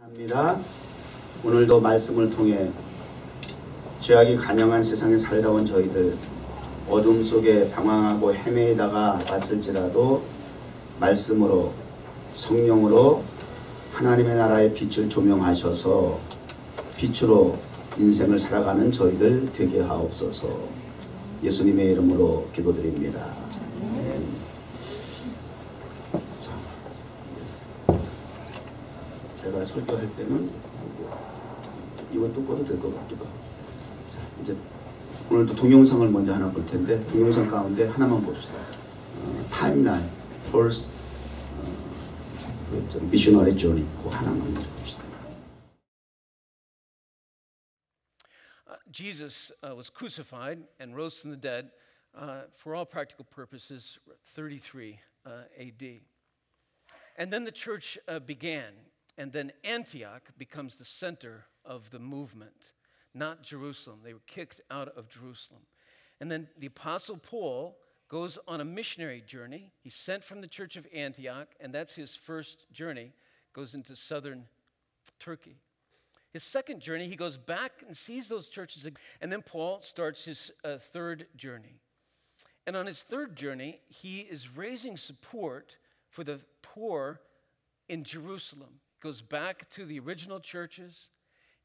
합니다. 오늘도 말씀을 통해 죄악이 간영한 세상에 살다 온 저희들 어둠 속에 방황하고 헤매다가 왔을지라도 말씀으로 성령으로 하나님의 나라의 빛을 조명하셔서 빛으로 인생을 살아가는 저희들 되게 하옵소서. 예수님의 이름으로 기도드립니다. 아멘. 제가 설교할 때는 이것도 꺼도 될 것 같기도 하고. 자, 이제 오늘도 동영상을 먼저 하나 볼 텐데 동영상 가운데 하나만 봅시다. 타임라인, 폴스 미셔너리 조니 그 하나만 먼저 봅시다. Jesus was crucified and rose from the dead for all practical purposes 33 AD. And then the church began. And then Antioch becomes the center of the movement, not Jerusalem. They were kicked out of Jerusalem. And then the Apostle Paul goes on a missionary journey. He's sent from the church of Antioch, and that's his first journey, goes into southern Turkey. His second journey, he goes back and sees those churches again. And then Paul starts his third journey. And on his third journey, he is raising support for the poor in Jerusalem. Goes back to the original churches,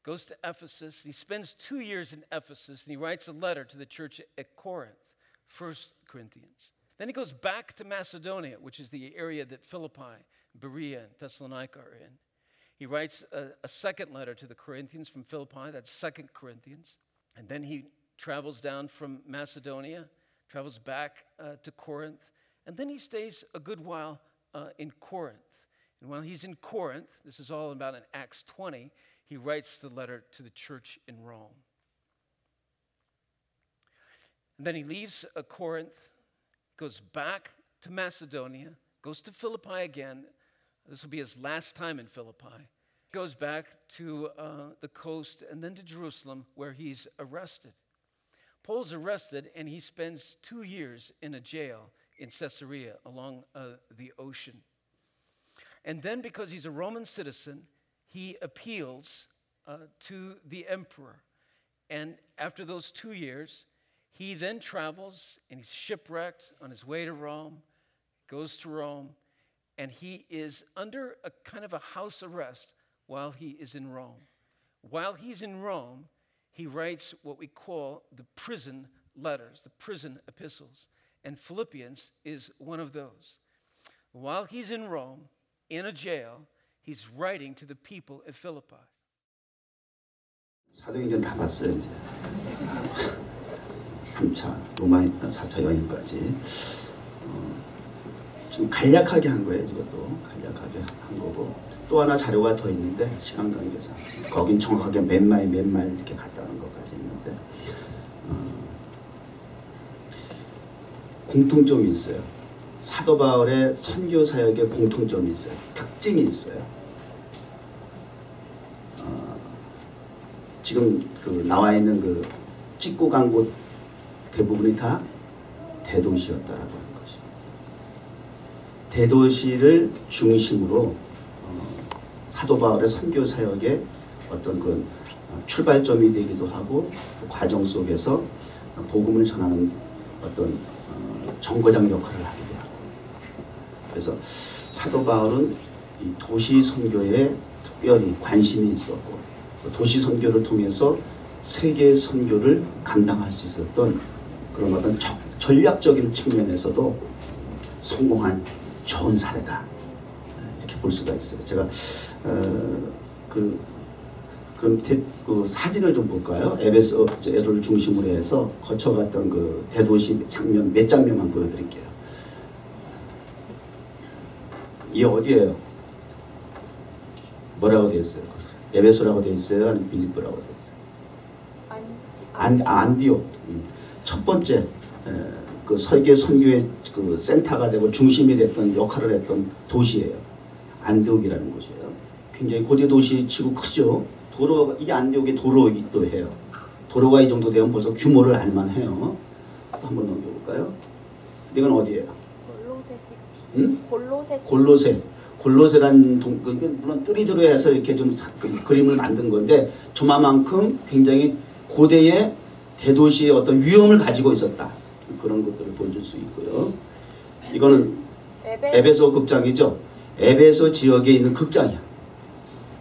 goes to Ephesus. He spends 2 years in Ephesus, and he writes a letter to the church at Corinth, 1 Corinthians. Then he goes back to Macedonia, which is the area that Philippi, Berea, and Thessalonica are in. He writes a second letter to the Corinthians from Philippi, that's 2 Corinthians. And then he travels down from Macedonia, travels back to Corinth, and then he stays a good while in Corinth. And while he's in Corinth, this is all about in Acts 20, he writes the letter to the church in Rome. And then he leaves Corinth, goes back to Macedonia, goes to Philippi again. This will be his last time in Philippi. Goes back to the coast and then to Jerusalem where he's arrested. Paul's arrested and he spends 2 years in a jail in Caesarea along the ocean. And then because he's a Roman citizen, he appeals to the emperor. And after those 2 years, he then travels and he's shipwrecked on his way to Rome, goes to Rome, and he is under a kind of a house arrest while he is in Rome. While he's in Rome, he writes what we call the prison letters, the prison epistles. And Philippians is one of those. While he's in Rome, in a jail, he's writing to the people at Philippi. 사도행전 다 봤어요 이제. 3차 로마 4차 여행까지 좀 간략하게 한 거예요. 이것도 간략하게 한 거고 또 하나 자료가 더 있는데 시간 관계상 거긴 정확하게 몇 마일 이렇게 갔다는 것까지 있는데 공통점이 있어요. 사도 바울의 선교 사역에 공통점이 있어요. 특징이 있어요. 지금 나와 있는 찍고 간 곳 대부분이 다 대도시였다라고 하는 것이. 대도시를 중심으로 사도 바울의 선교 사역의 어떤 출발점이 되기도 하고 그 과정 속에서 복음을 전하는 어떤 정거장 역할을 하게 돼요. 그래서 사도 바울은 이 도시 선교에 특별히 관심이 있었고 도시 선교를 통해서 세계 선교를 감당할 수 있었던 그런 어떤 전략적인 측면에서도 성공한 좋은 사례다 이렇게 볼 수가 있어요. 제가 그럼 그 사진을 좀 볼까요? 에베소를 중심으로 해서 거쳐갔던 그 대도시 장면 몇 장면만 보여드릴게요. 이게 어디예요? 뭐라고 되어 있어요? 에베소라고 되어 있어요? 아니면 빌립보라고 되어 있어요? 안디옥. 첫 번째 그 설계 선교의 그 센터가 되고 중심이 됐던 역할을 했던 도시예요. 안디옥이라는 곳이에요. 굉장히 고대 도시 치고 크죠. 이게 안디옥의 도로이기도 해요. 도로가 이 정도 되면 벌써 규모를 알만해요. 또 한번 넘겨볼까요? 이건 어디예요? 골로새 시티. 응? 골로새. 골로새. 골로새란 물론 뜨리드로 해서 이렇게 좀 그림을 만든 건데 저만큼 굉장히 고대의 대도시의 어떤 위험을 가지고 있었다. 그런 것들을 보여줄 수 있고요. 이거는 에베소 극장이죠. 에베소 지역에 있는 극장이야.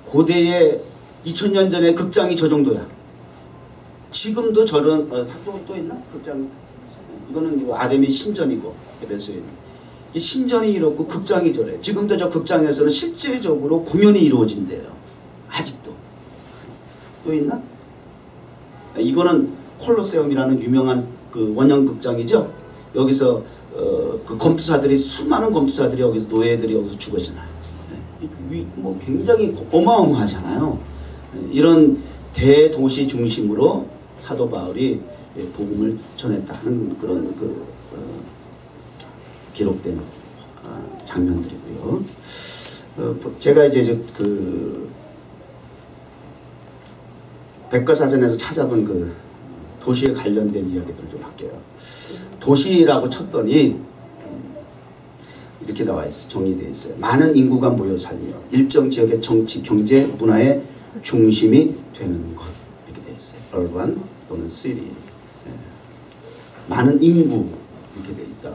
고대의 2000년 전에 극장이 저 정도야. 지금도 저런 또 있나? 극장. 이거는 아데미 신전이고 에베소에 있는. 이 신전이 이렇고 극장이 저래. 지금도 저 극장에서는 실제적으로 공연이 이루어진대요. 아직도. 또 있나? 이거는 콜로세움이라는 유명한 그 원형 극장이죠. 여기서 그 검투사들이 수많은 검투사들이 여기서 노예들이 여기서 죽었잖아요. 뭐 굉장히 어마어마하잖아요. 이런 대도시 중심으로 사도 바울이 복음을 전했다는 그런 기록된 장면들이고요. 제가 이제 그 백과사전에서 찾아본 그 도시에 관련된 이야기들 좀 할게요. 도시라고 쳤더니 이렇게 나와 있어요. 정리되어 있어요. 많은 인구가 모여 살며 일정 지역의 정치, 경제, 문화의 중심이 되는 것. 이렇게 되어 있어요. urban 또는 city. 많은 인구 이렇게 되어 있다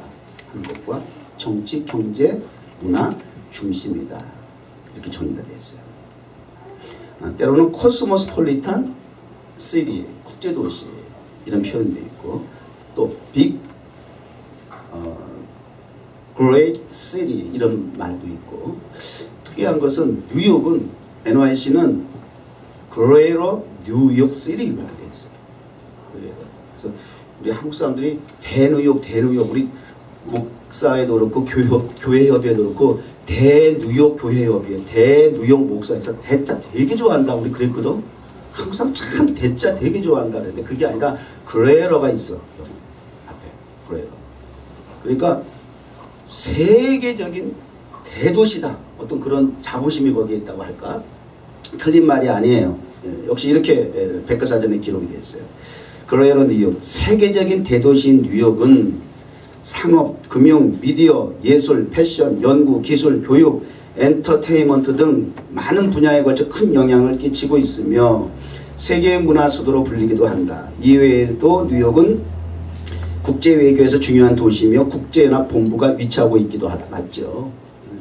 하는 것과 정치, 경제, 문화 중심이다. 이렇게 정의가 되어 있어요. 때로는 코스모스폴리탄 시티, 국제도시 이런 표현도 있고 또 빅 Great City 이런 말도 있고 특이한 것은 뉴욕은 NYC는 Greater New York City 이렇게 되어 있어요. 그래서 우리 한국 사람들이 대뉴욕 우리 목사에도 그렇고 교회협의회도 그렇고 대뉴욕 교회협의회 대뉴욕 목사에서 대자 되게 좋아한다 우리 그랬거든. 한국 사람 참 대자 되게 좋아한다 그랬는데 그게 아니라 그레러가 있어 여기 앞에 그레러. 그러니까 세계적인 대도시다. 어떤 그런 자부심이 거기에 있다고 할까? 틀린 말이 아니에요. 역시 이렇게 백과사전에 기록이 되어 있어요. 그레러 뉴욕. 세계적인 대도시인 뉴욕은 상업, 금융, 미디어, 예술, 패션, 연구, 기술, 교육, 엔터테인먼트 등 많은 분야에 걸쳐 큰 영향을 끼치고 있으며 세계 문화 수도로 불리기도 한다. 이외에도 뉴욕은 국제외교에서 중요한 도시이며 국제연합 본부가 위치하고 있기도 하다. 맞죠?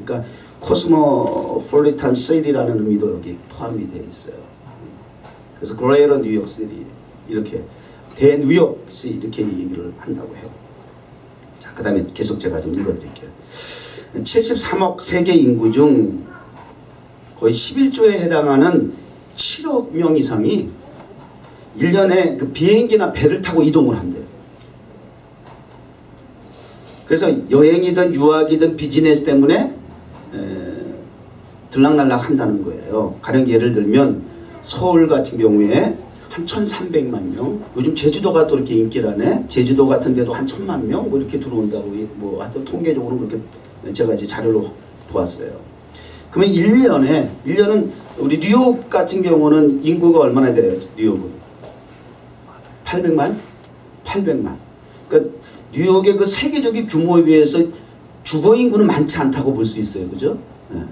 그러니까 코스모폴리탄 시티라는 의미도 여기 포함이 되어 있어요. 그래서 그레이터 뉴욕 시티 이렇게 대뉴욕시 이렇게 얘기를 한다고 해요. 자, 그 다음에 계속 제가 좀 읽어드릴게요. 73억 세계 인구 중 거의 11조에 해당하는 7억 명 이상이 1년에 그 비행기나 배를 타고 이동을 한대요. 그래서 여행이든 유학이든 비즈니스 때문에 들락날락 한다는 거예요. 가령 예를 들면 서울 같은 경우에 한 1,300만 명, 요즘 제주도가 또 이렇게 인기라네. 제주도 같은 데도 한 1,000만 명 뭐 이렇게 들어온다고 뭐 하여튼 통계적으로 그렇게 제가 이제 자료로 보았어요. 그러면 1년은 우리 뉴욕 같은 경우는 인구가 얼마나 돼요? 뉴욕은 800만? 800만. 그러니까 뉴욕의 그 세계적인 규모에 비해서 주거 인구는 많지 않다고 볼 수 있어요. 그죠? 네.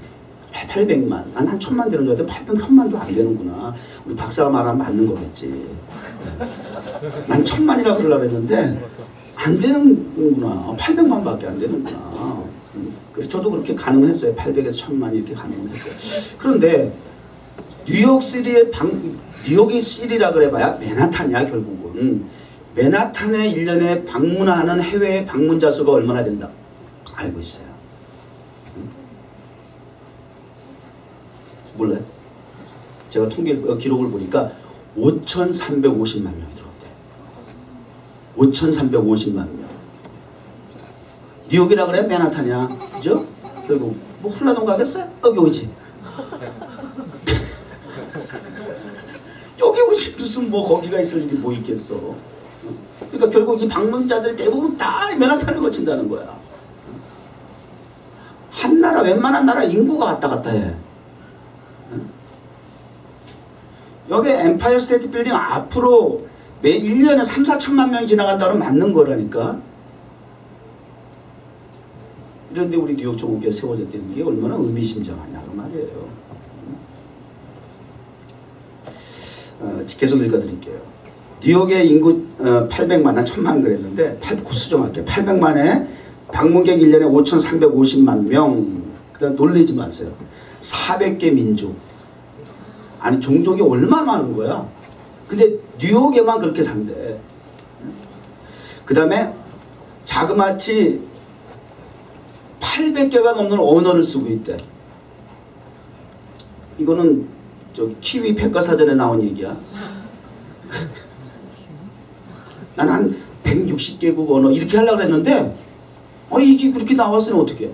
800만. 난 한 1,000만 되는 줄 알았는데 800만도 안 되는구나. 우리 박사가 말하면 맞는 거겠지. 난 1,000만이라고 그러려고 했는데 안 되는구나. 800만밖에 안 되는구나. 그래서 저도 그렇게 가늠을 했어요. 800에서 1,000만 이렇게 가늠을 했어요. 그런데 뉴욕이 시리라 그래봐야 맨하탄이야 결국은. 맨하탄에 1년에 방문하는 해외 방문자 수가 얼마나 된다? 알고 있어요. 몰라요? 제가 기록을 보니까 5,350만 명이 들어온대. 5,350만 명. 뉴욕이라 그래? 맨하탄이야. 그죠? 결국 뭐 훌라동 가겠어요? 여기 오지. 여기 오지. 무슨 뭐 거기가 있을 일이 뭐 있겠어. 그러니까 결국 이 방문자들 대부분 다 맨하탄을 거친다는 거야. 한 나라 웬만한 나라 인구가 왔다 갔다 해. 여기 엠파이어 스테이트 빌딩 앞으로 매 1년에 3, 4천만 명이 지나간다면 맞는 거라니까. 이런데 우리 뉴욕 총국교가 세워졌다는 게 얼마나 의미심장하냐 그 말이에요. 계속 읽어드릴게요. 뉴욕의 인구 800만, 난 1000만 그랬는데 수정할게요. 800만에 방문객 1년에 5350만 명. 그다음 놀라지 마세요. 400개 민족. 아니 종족이 얼마나 많은 거야. 근데 뉴욕에만 그렇게 산대. 그 다음에 자그마치 800개가 넘는 언어를 쓰고 있대. 이거는 저 키위 백과사전에 나온 얘기야. 난 한 160개국 언어 이렇게 하려고 했는데 이게 그렇게 나왔으니 어떻게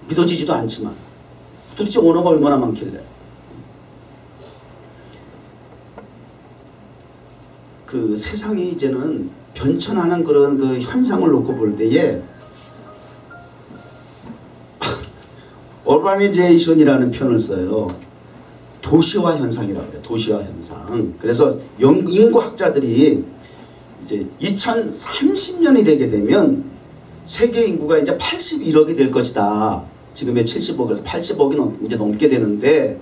믿어지지도 않지만 도대체 언어가 얼마나 많길래. 그 세상이 이제는 변천하는 그런 그 현상을 놓고 볼 때에 어바니제이션이라는 표현을 써요. 도시화 현상이라고 해요. 도시화 현상. 그래서 인구학자들이 이제 2030년이 되게 되면 세계 인구가 이제 81억이 될 것이다. 지금의 70억에서 80억이 이제 넘게 되는데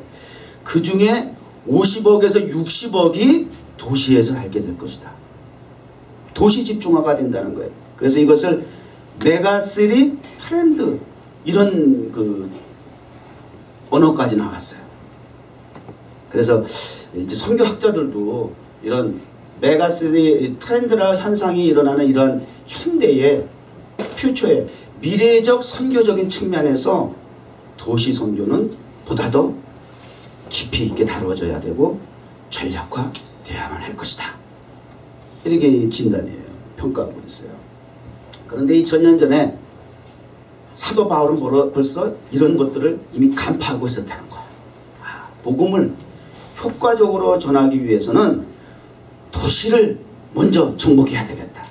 그 중에 50억에서 60억이 도시에서 살게 될 것이다. 도시 집중화가 된다는 거예요. 그래서 이것을 메가3 트렌드 이런 그 언어까지 나왔어요. 그래서 이제 선교학자들도 이런 메가3 트렌드나 현상이 일어나는 이런 현대의 퓨처의 미래적 선교적인 측면에서 도시 선교는 보다 더 깊이 있게 다뤄져야 되고 전략화되어야만 할 것이다. 이렇게 진단이에요. 평가하고 있어요. 그런데 2000년 전에 사도 바울은 벌써 이런 것들을 이미 간파하고 있었다는 거야. 복음을 효과적으로 전하기 위해서는 도시를 먼저 정복해야 되겠다.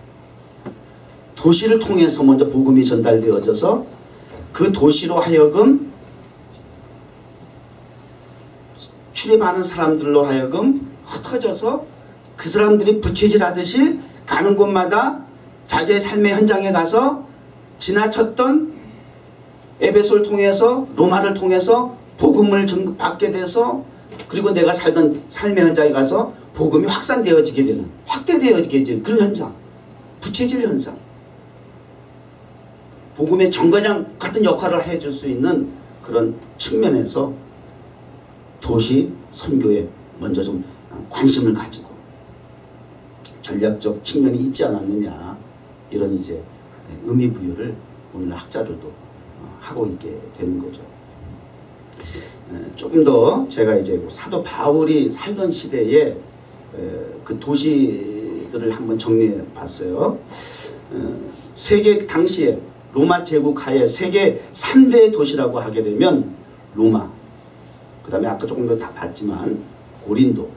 도시를 통해서 먼저 복음이 전달되어져서 그 도시로 하여금 출입하는 사람들로 하여금 흩어져서 그 사람들이 부채질하듯이 가는 곳마다 자기의 삶의 현장에 가서 지나쳤던 에베소를 통해서 로마를 통해서 복음을 받게 돼서 그리고 내가 살던 삶의 현장에 가서 복음이 확산되어지게 되는 확대되어지게 되는 그런 현상. 부채질 현상. 복음의 정거장 같은 역할을 해줄 수 있는 그런 측면에서 도시 선교에 먼저 좀 관심을 가지고 전략적 측면이 있지 않았느냐 이런 이제 의미 부여를 오늘 학자들도 하고 있게 되는 거죠. 조금 더 제가 이제 사도 바울이 살던 시대에 그 도시들을 한번 정리해 봤어요. 세계 당시에 로마 제국 하에 세계 3대 도시라고 하게 되면 로마, 그 다음에 아까 조금 더 다 봤지만 고린도,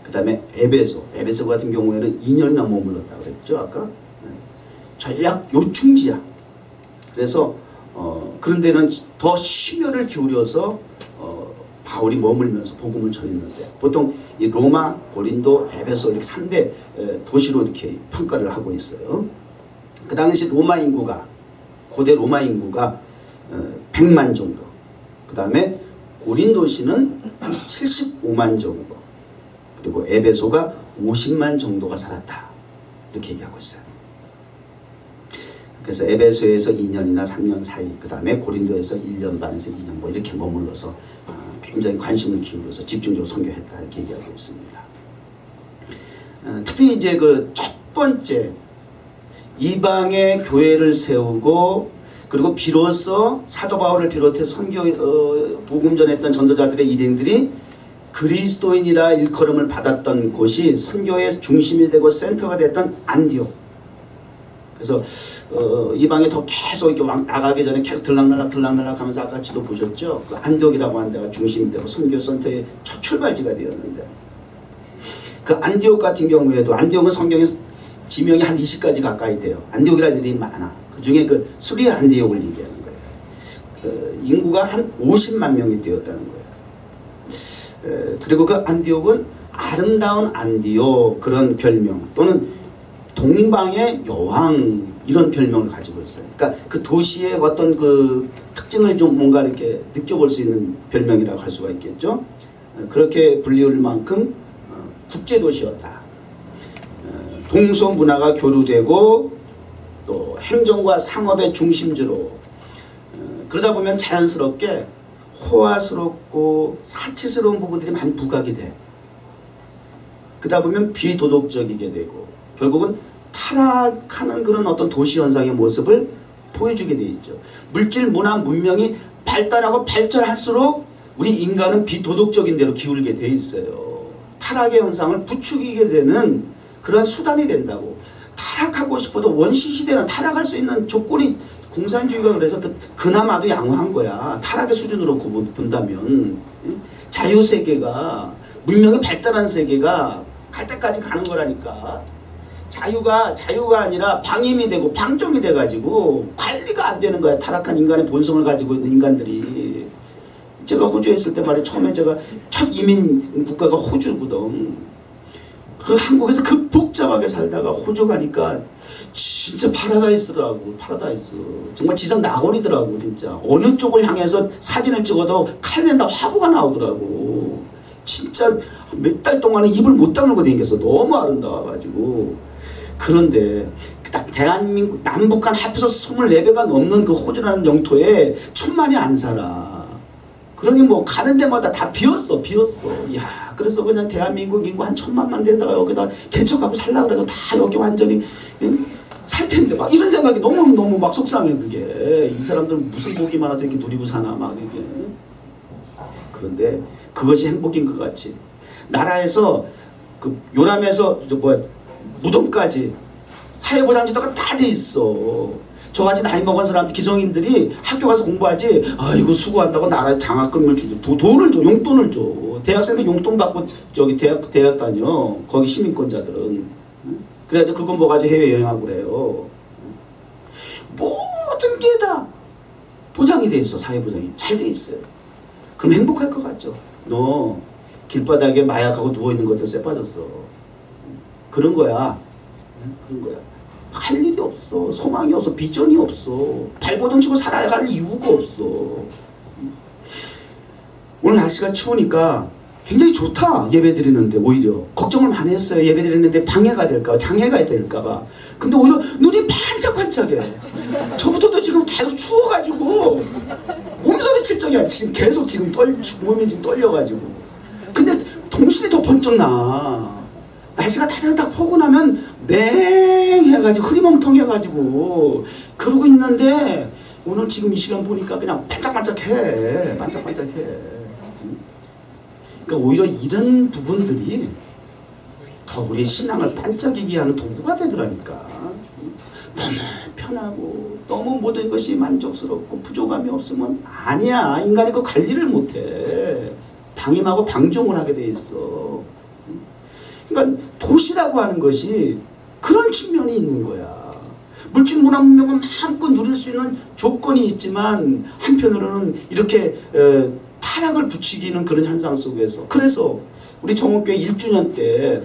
그 다음에 에베소 같은 경우에는 2년이나 머물렀다고 그랬죠 아까. 전략 요충지야. 그래서 그런 데는 더 심혈을 기울여서 바울이 머물면서 복음을 전했는데 보통 이 로마, 고린도, 에베소 이렇게 3대 도시로 이렇게 평가를 하고 있어요. 그 당시 로마 인구가 고대 로마 인구가 100만 정도, 그 다음에 고린도시는 75만 정도, 그리고 에베소가 50만 정도가 살았다 이렇게 얘기하고 있어요. 그래서 에베소에서 2년이나 3년 사이, 그 다음에 고린도에서 1년 반에서 2년 뭐 이렇게 머물러서 굉장히 관심을 기울여서 집중적으로 선교했다 이렇게 얘기하고 있습니다. 특히 이제 그 첫 번째 이방의 교회를 세우고 그리고 비로소 사도 바울을 비롯해서 복음 전했던 전도자들의 일행들이 그리스도인이라 일컬음을 받았던 곳이 선교의 중심이 되고 센터가 됐던 안디옥. 그래서 이방에 더 계속 이렇게 나가기 전에 계속 들락날락 하면서 아까 지도 보셨죠? 그 안디옥이라고 하는 데가 중심이 되고 선교 센터의 첫 출발지가 되었는데 그 안디옥 같은 경우에도 안디옥은 성경에 지명이 한 20가지 가까이 돼요. 안디옥이라는 이름이 많아. 그 중에 그 수리아 안디옥을 얘기하는 거예요. 인구가 한 50만 명이 되었다는 거예요. 그리고 그 안디옥은 아름다운 안디옥 그런 별명 또는 동방의 여왕 이런 별명을 가지고 있어요. 그러니까 그 도시의 어떤 그 특징을 좀 뭔가 이렇게 느껴볼 수 있는 별명이라고 할 수가 있겠죠. 그렇게 불리울 만큼 국제도시였다. 동서 문화가 교류되고 또 행정과 상업의 중심지로 그러다 보면 자연스럽게 호화스럽고 사치스러운 부분들이 많이 부각이 돼. 그러다 보면 비도덕적이게 되고 결국은 타락하는 그런 어떤 도시 현상의 모습을 보여주게 돼 있죠. 물질, 문화, 문명이 발달하고 발전할수록 우리 인간은 비도덕적인 데로 기울게 돼 있어요. 타락의 현상을 부추기게 되는 그런 수단이 된다고. 타락하고 싶어도 원시시대는 타락할 수 있는 조건이 공산주의가 그래서 그나마도 양호한 거야. 타락의 수준으로 본다면. 자유세계가 문명이 발달한 세계가 갈 때까지 가는 거라니까. 자유가 아니라 방임이 되고 방종이 돼가지고 관리가 안 되는 거야. 타락한 인간의 본성을 가지고 있는 인간들이. 제가 호주에 있을 때 말이야. 처음에 제가 첫 이민 국가가 호주거든. 그 한국에서 그 복잡하게 살다가 호주 가니까 진짜 파라다이스더라고. 파라다이스. 정말 지상 낙원이더라고. 진짜 어느 쪽을 향해서 사진을 찍어도 칼낸다 화보가 나오더라고. 진짜 몇 달 동안은 입을 못 다물고 다녔어. 너무 아름다워가지고. 그런데 대한민국 남북한 합해서 24배가 넘는 그 호주라는 영토에 천만이 안 살아. 그러니 뭐 가는 데마다 다 비었어. 야, 그래서 그냥 대한민국 인구 한 1000만만 되다가 여기다 개척하고 살라 그래도 다 여기 완전히 살 텐데 막 이런 생각이 너무 막 속상해. 그게 이 사람들은 무슨 복이 많아서 이렇게 누리고 사나 막 이게. 그런데 그것이 행복인 것 같이 나라에서 그 요람에서 무덤까지 사회보장제도가 다 돼 있어. 저같이 나이 먹은 사람들 기성인들이 학교 가서 공부하지. 아이고 수고한다고 나라 장학금을 주지. 돈을 줘. 용돈을 줘. 대학생들 용돈 받고 저기 대학 다녀. 거기 시민권자들은. 그래가지고 그거 뭐 가지고 해외여행하고 그래요. 모든 게 다 보장이 돼 있어. 사회보장이 잘 돼 있어요. 그럼 행복할 것 같죠. 너 길바닥에 마약하고 누워있는 것도 쎄 빠졌어. 그런 거야. 그런 거야. 할 일이 없어. 소망이 없어. 비전이 없어. 발버둥 치고 살아갈 이유가 없어. 오늘 날씨가 추우니까 굉장히 좋다. 예배 드리는데 오히려 걱정을 많이 했어요. 예배 드리는데 방해가 될까 장애가 될까봐. 근데 오히려 눈이 반짝반짝해. 저부터도 지금 계속 추워가지고 몸소리 칠 적이야. 지금 계속 몸이 지금 떨려가지고. 근데 동실이 더 번쩍 나. 날씨가 따뜻하게 포근하면 맹해가지고 흐리멍텅해가지고 그러고 있는데 오늘 지금 이 시간 보니까 그냥 반짝반짝해. 그러니까 오히려 이런 부분들이 더 우리의 신앙을 반짝이게 하는 도구가 되더라니까. 너무 편하고 너무 모든 것이 만족스럽고 부족함이 없으면 아니야. 인간이 그 관리를 못해. 방임하고 방종을 하게 돼 있어. 그러니까 도시라고 하는 것이 그런 측면이 있는 거야. 물질 문화 문명은 마음껏 누릴 수 있는 조건이 있지만 한편으로는 이렇게 타락을 부추기는 그런 현상 속에서. 그래서 우리 정옥교회 1주년 때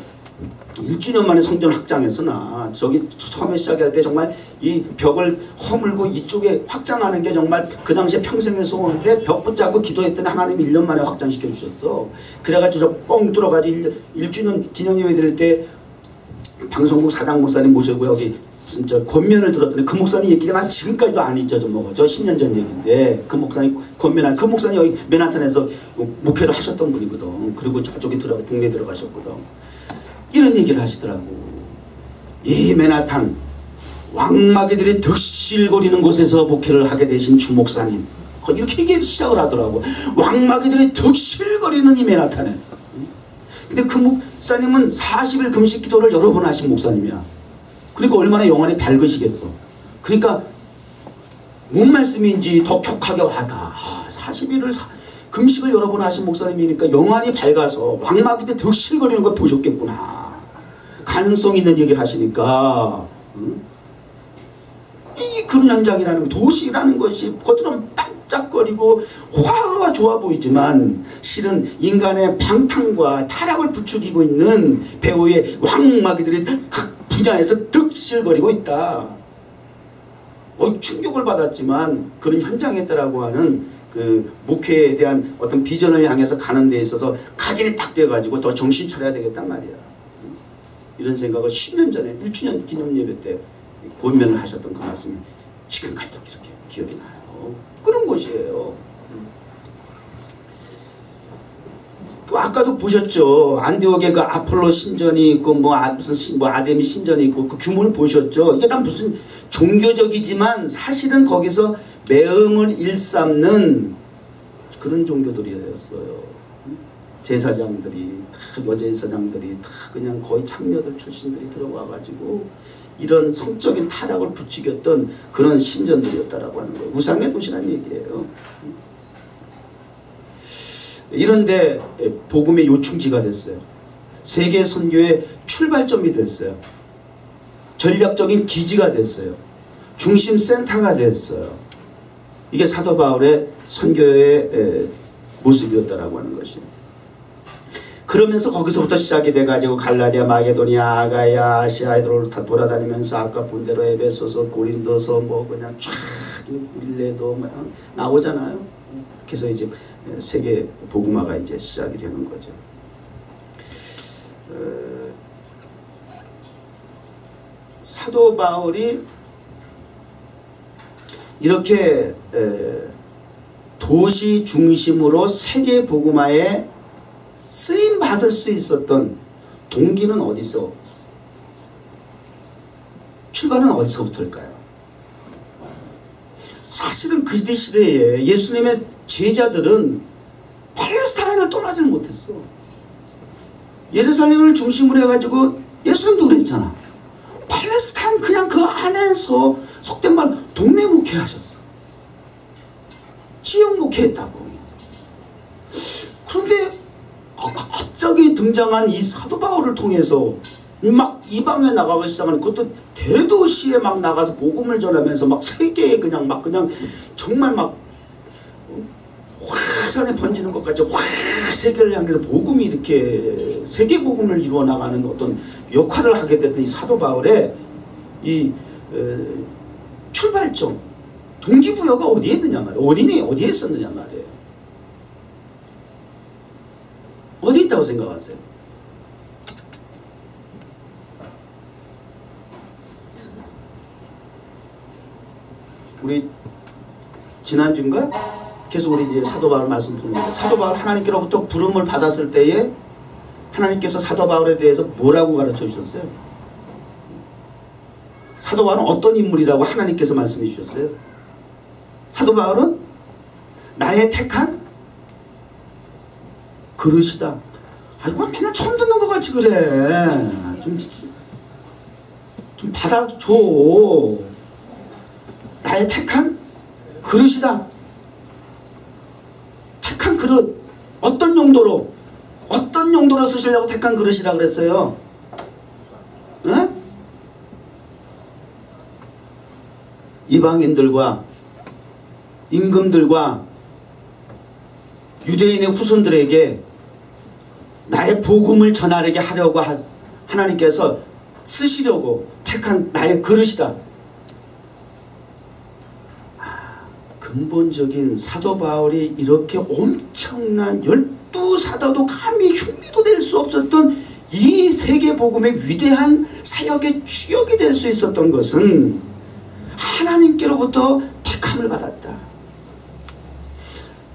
1주년 만에 성전 확장했으나 저기 처음에 시작할 때 정말 이 벽을 허물고 이쪽에 확장하는 게 정말 그 당시에 평생의 소원인데 벽 붙잡고 기도했더니 하나님이 1년 만에 확장시켜 주셨어. 그래가지고 저 뻥 뚫어가지고 1주년 기념예배 드릴 때 방송국 사장 목사님 모시고 여기 무슨 저 권면을 들었더니 그 목사님 얘기가 난 지금까지도 안 잊혀져 먹어져. 10년 전 얘기인데 그 목사님 권면한 그 목사님 여기 맨하탄에서 목회를 하셨던 분이거든. 그리고 저쪽에 동네에 들어가셨거든. 이런 얘기를 하시더라고. 이 맨하탄 왕마귀들이 득실거리는 곳에서 목회를 하게 되신 주 목사님. 이렇게 얘기 시작을 하더라고. 왕마귀들이 득실거리는 이 맨하탄에. 근데 그 목사님은 40일 금식 기도를 여러 번 하신 목사님이야. 그러니까 얼마나 영혼이 밝으시겠어. 그러니까 뭔 말씀인지 더 격하게 와닿아. 40일을 금식을 여러 번 하신 목사님이니까 영혼이 밝아서 왕마귀들 득실거리는 걸 보셨겠구나. 가능성 있는 얘기를 하시니까 이 그런 현장이라는 거, 도시라는 것이 겉으로는 반짝거리고 화가 좋아 보이지만 실은 인간의 방탕과 타락을 부추기고 있는 배후의 왕마귀들이 각 분야에서 득실거리고 있다. 충격을 받았지만 그런 현장에 있다라고 하는 그 목회에 대한 어떤 비전을 향해서 가는 데 있어서 각인이 딱 돼가지고 더 정신 차려야 되겠단 말이야. 이런 생각을 10년 전에 1주년 기념 예배 때 권면을 하셨던 그 말씀이 지금까지도 이렇게 기억이 나요. 그런 것이에요. 아까도 보셨죠. 안디옥에 그 아폴로 신전이 있고 무슨 아데미 신전이 있고 그 규모를 보셨죠. 이게 다 무슨 종교적이지만 사실은 거기서 매음을 일삼는 그런 종교들이었어요. 제사장들이 다 여자 제사장들이 다 그냥 거의 참녀들 출신들이 들어와가지고 이런 성적인 타락을 부추겼던 그런 신전들이었다라고 하는 거예요. 우상의 도시라는 얘기예요. 이런데 복음의 요충지가 됐어요. 세계 선교의 출발점이 됐어요. 전략적인 기지가 됐어요. 중심 센터가 됐어요. 이게 사도 바울의 선교의 모습이었다라고 하는 것이에요. 그러면서 거기서부터 시작이 돼가지고 갈라디아, 마게도니아, 아가야, 아시아에 돌아다니면서 아까 본 대로 에베소서, 고린도서 뭐 그냥 쫙 밀레도 나오잖아요. 그래서 이제 세계 복음화가 이제 시작이 되는 거죠. 사도 바울이 이렇게 도시 중심으로 세계 복음화에 쓰임 받을 수 있었던 동기는 어디서, 출발은 어디서부터일까요? 사실은 그 시대에 예수님의 제자들은 팔레스타인을 떠나지를 못했어. 예루살렘을 중심으로 해가지고 예수님도 그랬잖아. 팔레스타인 그냥 그 안에서 속된 말 동네 목회하셨어. 지역 목회했다고. 그런데 갑자기 등장한 이 사도 바울을 통해서 막 이방에 나가기 시작하는, 그것도 대도시에 막 나가서 복음을 전하면서 막 세계에 그냥 정말 막 화산에 번지는 것까지 와 세계를 향해서 복음이 이렇게 세계 복음을 이루어 나가는 어떤 역할을 하게 됐던 이 사도 바울의 이 출발점, 동기부여가 어디에 있느냐 말이에요. 원인이 어디에 있었느냐 말이에요. 어디 있다고 생각하세요? 우리 지난주인가 계속 우리 이제 사도 바울 말씀 보는데, 사도 바울 하나님께로부터 부름을 받았을 때에 하나님께서 사도 바울에 대해서 뭐라고 가르쳐 주셨어요? 사도 바울은 어떤 인물이라고 하나님께서 말씀해 주셨어요? 사도 바울은 나의 택한 그릇이다. 아이고 맨날 처음 듣는 것 같이 그래. 좀 받아줘. 나의 택한 그릇이다. 택한 그릇. 어떤 용도로 쓰시려고 택한 그릇이라 그랬어요? 에? 이방인들과 임금들과 유대인의 후손들에게 나의 복음을 전하게 하려고 하나님께서 쓰시려고 택한 나의 그릇이다. 근본적인 사도 바울이 이렇게 엄청난 12사도도 감히 흉내도 낼 수 없었던 이 세계 복음의 위대한 사역의 주역이 될 수 있었던 것은 하나님께로부터 택함을 받았다.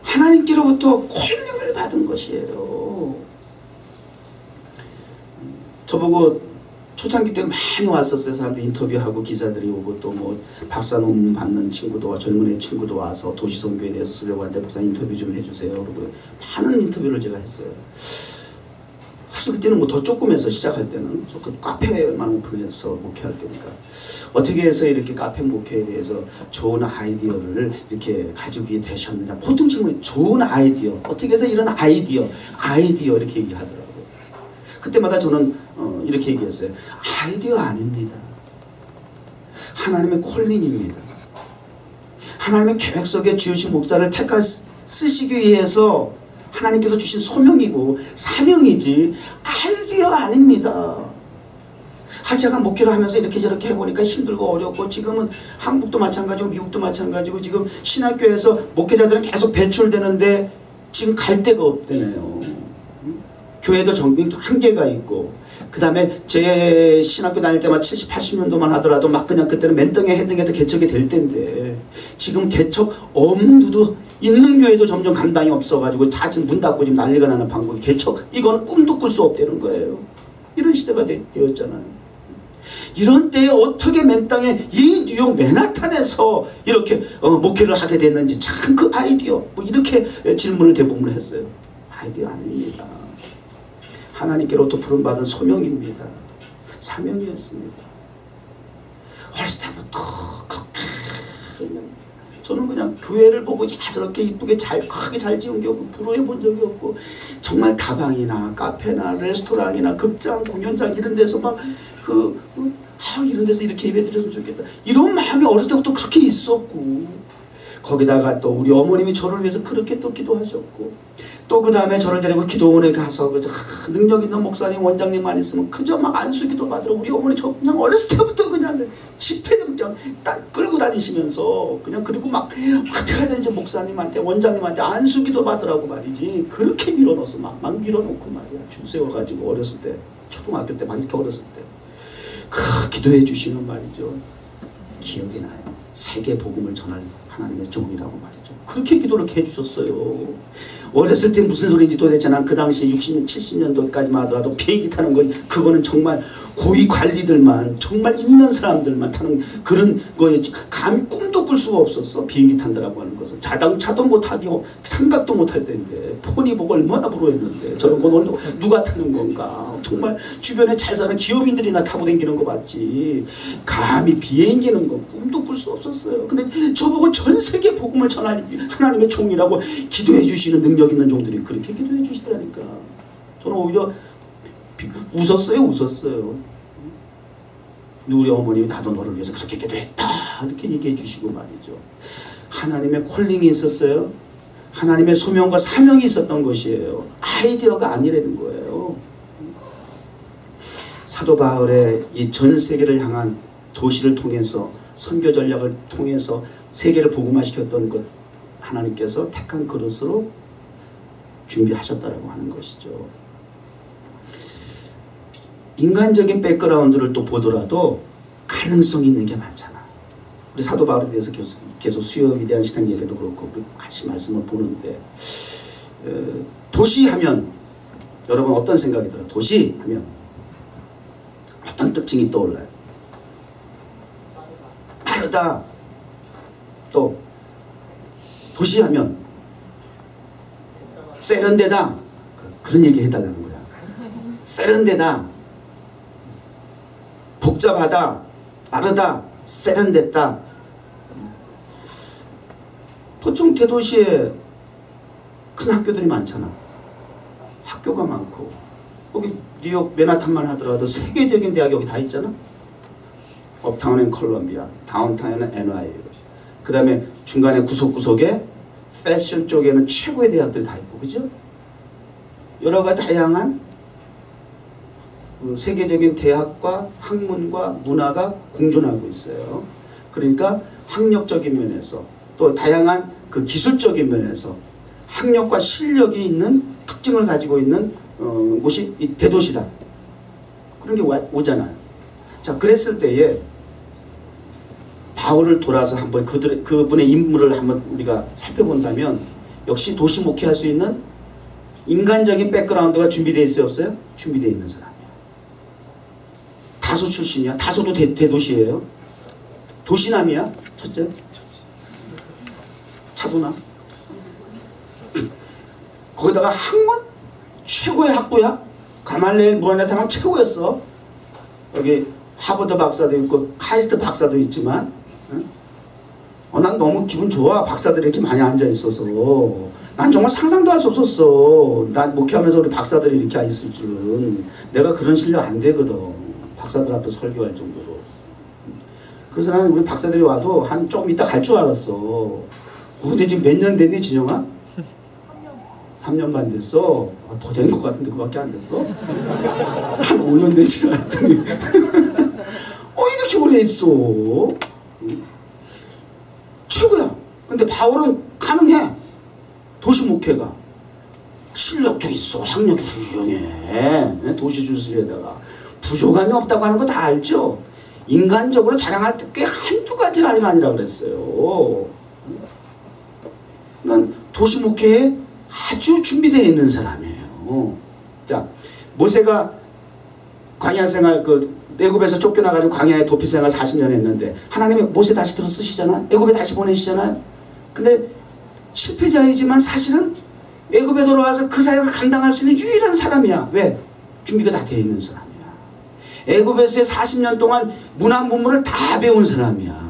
하나님께로부터 콜링을 받은 것이에요. 저보고 초창기 때 많이 왔었어요. 사람들 인터뷰하고 기자들이 오고 또 뭐 박사 논문 받는 친구도 와, 젊은 애 친구도 와서 도시선교에 대해서 쓰려고 하는데 박사 인터뷰 좀 해주세요. 그리고 많은 인터뷰를 제가 했어요. 사실 그때는 뭐 더 조금해서 시작할 때는 조금 카페만 오픈해서 목회할 때니까 어떻게 해서 이렇게 카페 목회에 대해서 좋은 아이디어를 이렇게 가지고 되셨느냐. 보통 질문이 좋은 아이디어, 어떻게 해서 이런 아이디어 이렇게 얘기하더라고요. 그때마다 저는 이렇게 얘기했어요. 아이디어 아닙니다. 하나님의 콜링입니다. 하나님의 계획 속에 지으신 목사를 택하 쓰시기 위해서 하나님께서 주신 소명이고 사명이지 아이디어 아닙니다. 제가 목회를 하면서 이렇게 저렇게 해보니까 힘들고 어렵고, 지금은 한국도 마찬가지고 미국도 마찬가지고 지금 신학교에서 목회자들은 계속 배출되는데 지금 갈 데가 없대네요. 교회도 한계가 있고, 그 다음에 제 신학교 다닐 때만 70, 80년도만 하더라도 막 그냥 그때는 맨땅에 헤딩해도 개척이 될 때인데, 지금 개척 엄두도 있는 교회도 점점 감당이 없어가지고 자진 문 닫고 지금 난리가 나는 방법이 개척, 이건 꿈도 꿀 수 없다는 거예요. 이런 시대가 되었잖아요. 이런 때에 어떻게 맨땅에 이 뉴욕 맨하탄에서 이렇게 목회를 하게 됐는지, 참 그 아이디어, 뭐 이렇게 질문을 대부분 했어요. 아이디어 아닙니다. 하나님께로부터 부름받은 소명입니다. 사명이었습니다. 어렸을 때부터 저는 그냥 교회를 보고 저렇게 이쁘게 크게 잘 지은 게 없고 부러워 본 적이 없고, 정말 다방이나 카페나 레스토랑이나 극장, 공연장 이런 데서 막 이런 데서 이렇게 예배드렸으면 좋겠다, 이런 마음이 어렸을 때부터 그렇게 있었고, 거기다가 또 우리 어머님이 저를 위해서 그렇게 또 기도하셨고, 또 그 다음에 저를 데리고 기도원에 가서 능력 있는 목사님, 원장님만 있으면 그저 막 안수기도 받으러 우리 어머니 저 그냥 어렸을 때부터 그냥 집회는 그냥 딱 끌고 다니시면서 그냥, 그리고 막 어떻게 해야 되는지 목사님한테, 원장님한테 안수기도 받으라고 말이지, 그렇게 밀어넣어서 막 밀어놓고 말이야, 줄 세워가지고 어렸을 때, 초등학교 때 막 이렇게 어렸을 때 기도해 주시는 말이죠. 기억이 나요. 세계 복음을 전할 하나님의 종이라고 말이죠. 그렇게 기도를 해주셨어요. 어렸을 때 무슨 소리인지 도대체 난 그 당시 60, 70년도까지만 하더라도 비행기 타는 건 그거는 정말 고위 관리들만, 정말 있는 사람들만 타는 그런 거였지, 감히 꿈도 꿀 수가 없었어. 비행기 탄다라고 하는 것은 자동차도 못하고 삼각도 못할 때인데, 폰이 보고 얼마나 부러웠는데, 저런 건 오늘 누가 타는 건가. 정말 주변에 잘 사는 기업인들이나 타고 다니는 거 봤지, 감히 비행기는 거 꿈도 꿀 수 없었어요. 근데 저보고 전 세계 복음을 전할 하나님의 종이라고 기도해 주시는 능력 있는 종들이 그렇게 기도해 주시더라니까. 저는 오히려 웃었어요. 우리 어머님이 나도 너를 위해서 그렇게 기도했다 이렇게 얘기해 주시고 말이죠. 하나님의 콜링이 있었어요. 하나님의 소명과 사명이 있었던 것이에요. 아이디어가 아니라는 거예요. 사도 바울의 이 전 세계를 향한 도시를 통해서, 선교 전략을 통해서 세계를 복음화시켰던 것, 하나님께서 택한 그릇으로 준비하셨다라고 하는 것이죠. 인간적인 백그라운드를 또 보더라도 가능성이 있는 게 많잖아. 우리 사도 바울에 대해서 계속 수요 위대한 신앙 예배도 그렇고 같이 말씀을 보는데, 도시하면 여러분 어떤 생각이 들어요? 도시하면 어떤 특징이 떠올라요? 빠르다. 또 도시하면 세련되다. 그런 얘기 해달라는 거야. 세련되다. 복잡하다, 빠르다, 세련됐다. 보통 대도시에 큰 학교들이 많잖아. 학교가 많고, 거기 뉴욕 맨하탄만 하더라도 세계적인 대학이 여기 다 있잖아. 업타운엔 콜롬비아, 다운타운은 NYU, 그 다음에 중간에 구석구석에 패션 쪽에는 최고의 대학들이 다 있고, 그죠? 여러 가지 다양한 세계적인 대학과 학문과 문화가 공존하고 있어요. 그러니까 학력적인 면에서, 또 다양한 그 기술적인 면에서 학력과 실력이 있는 특징을 가지고 있는 곳이 이 대도시다. 그런 게 오잖아요. 자, 그랬을 때에 바울을 돌아서 한번 그분의 인물을 한번 우리가 살펴본다면, 역시 도시 목회할 수 있는 인간적인 백그라운드가 준비되어 있어요, 없어요? 준비되어 있는 사람이에요. 다소 출신이야. 다소도 대도시예요. 도시남이야. 첫째. 차도남. 거기다가 학문 최고의 학부야. 가말레일 문화사상 최고였어. 여기 하버드 박사도 있고 카이스트 박사도 있지만, 난 너무 기분 좋아. 박사들이 이렇게 많이 앉아 있어서. 난 정말 상상도 할 수 없었어. 난 목회하면서 우리 박사들이 이렇게 있을 줄은. 내가 그런 실력 안 되거든. 박사들 앞에 설교할 정도로. 그래서 나는 우리 박사들이 와도 한 조금 이따 갈 줄 알았어. 근데 지금 몇 년 됐니, 진영아? 3년 반 됐어. 더 된 것 같은데 그밖에 안 됐어? 한 5년 되지 않았더니 오래 있어. 최고야. 근데 바울은 가능해. 도시 목회가. 실력도 있어. 학력도 훌륭해. 도시 주술에다가 부족함이 없다고 하는 거 다 알죠? 인간적으로 자랑할 게 한두 가지가 아니라 그랬어요. 그러니까 도시 목회에 아주 준비되어 있는 사람이에요. 자, 모세가 광야 생활, 애굽에서 쫓겨나가지고 광야에 도피 생활 40년 했는데 하나님이 모세 다시 들어 쓰시잖아요. 애굽에 다시 보내시잖아요. 근데 실패자이지만 사실은 애굽에 돌아와서 그 사역을 감당할 수 있는 유일한 사람이야. 왜? 준비가 다 되어 있는 사람이야. 애굽에서의 40년 동안 문화 문물을 다 배운 사람이야.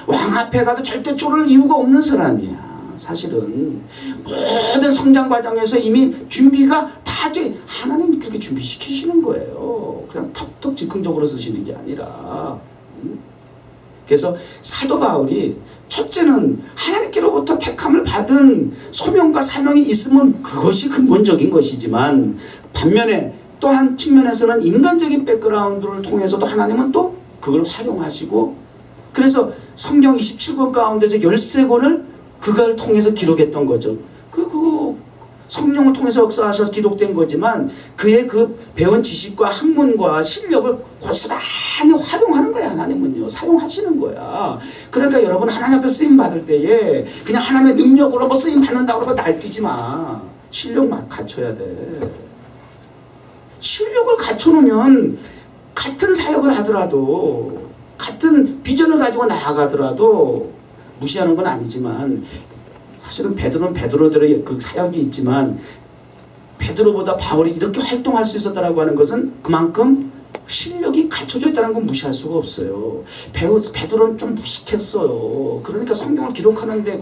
왕 앞에 가도 절대 쫄을 이유가 없는 사람이야. 사실은 모든 성장 과정에서 이미 준비가 다 돼. 하나님이 그렇게 준비시키시는 거예요. 그냥 턱턱 즉흥적으로 쓰시는 게 아니라. 그래서 사도 바울이 첫째는 하나님께로부터 택함을 받은 소명과 사명이 있으면 그것이 근본적인 것이지만, 반면에 또 한 측면에서는 인간적인 백그라운드를 통해서도 하나님은 또 그걸 활용하시고, 그래서 성경 27권 가운데서 13권을 그걸 통해서 기록했던 거죠. 그 성령을 통해서 역사하셔서 기록된 거지만 그의 그 배운 지식과 학문과 실력을 고스란히 활용하는 거야. 하나님은요. 사용하시는 거야. 그러니까 여러분, 하나님 앞에 쓰임 받을 때에 그냥 하나님의 능력으로 뭐 쓰임 받는다고 그러고 날뛰지 마. 실력만 갖춰야 돼. 실력을 갖춰놓으면 같은 사역을 하더라도, 같은 비전을 가지고 나아가더라도, 무시하는 건 아니지만, 사실은 베드로는 베드로대로 그 사역이 있지만 베드로보다 바울이 이렇게 활동할 수 있었다라고 하는 것은 그만큼 실력이 갖춰져 있다는 건 무시할 수가 없어요. 베드로는 좀 무식했어요. 그러니까 성경을 기록하는데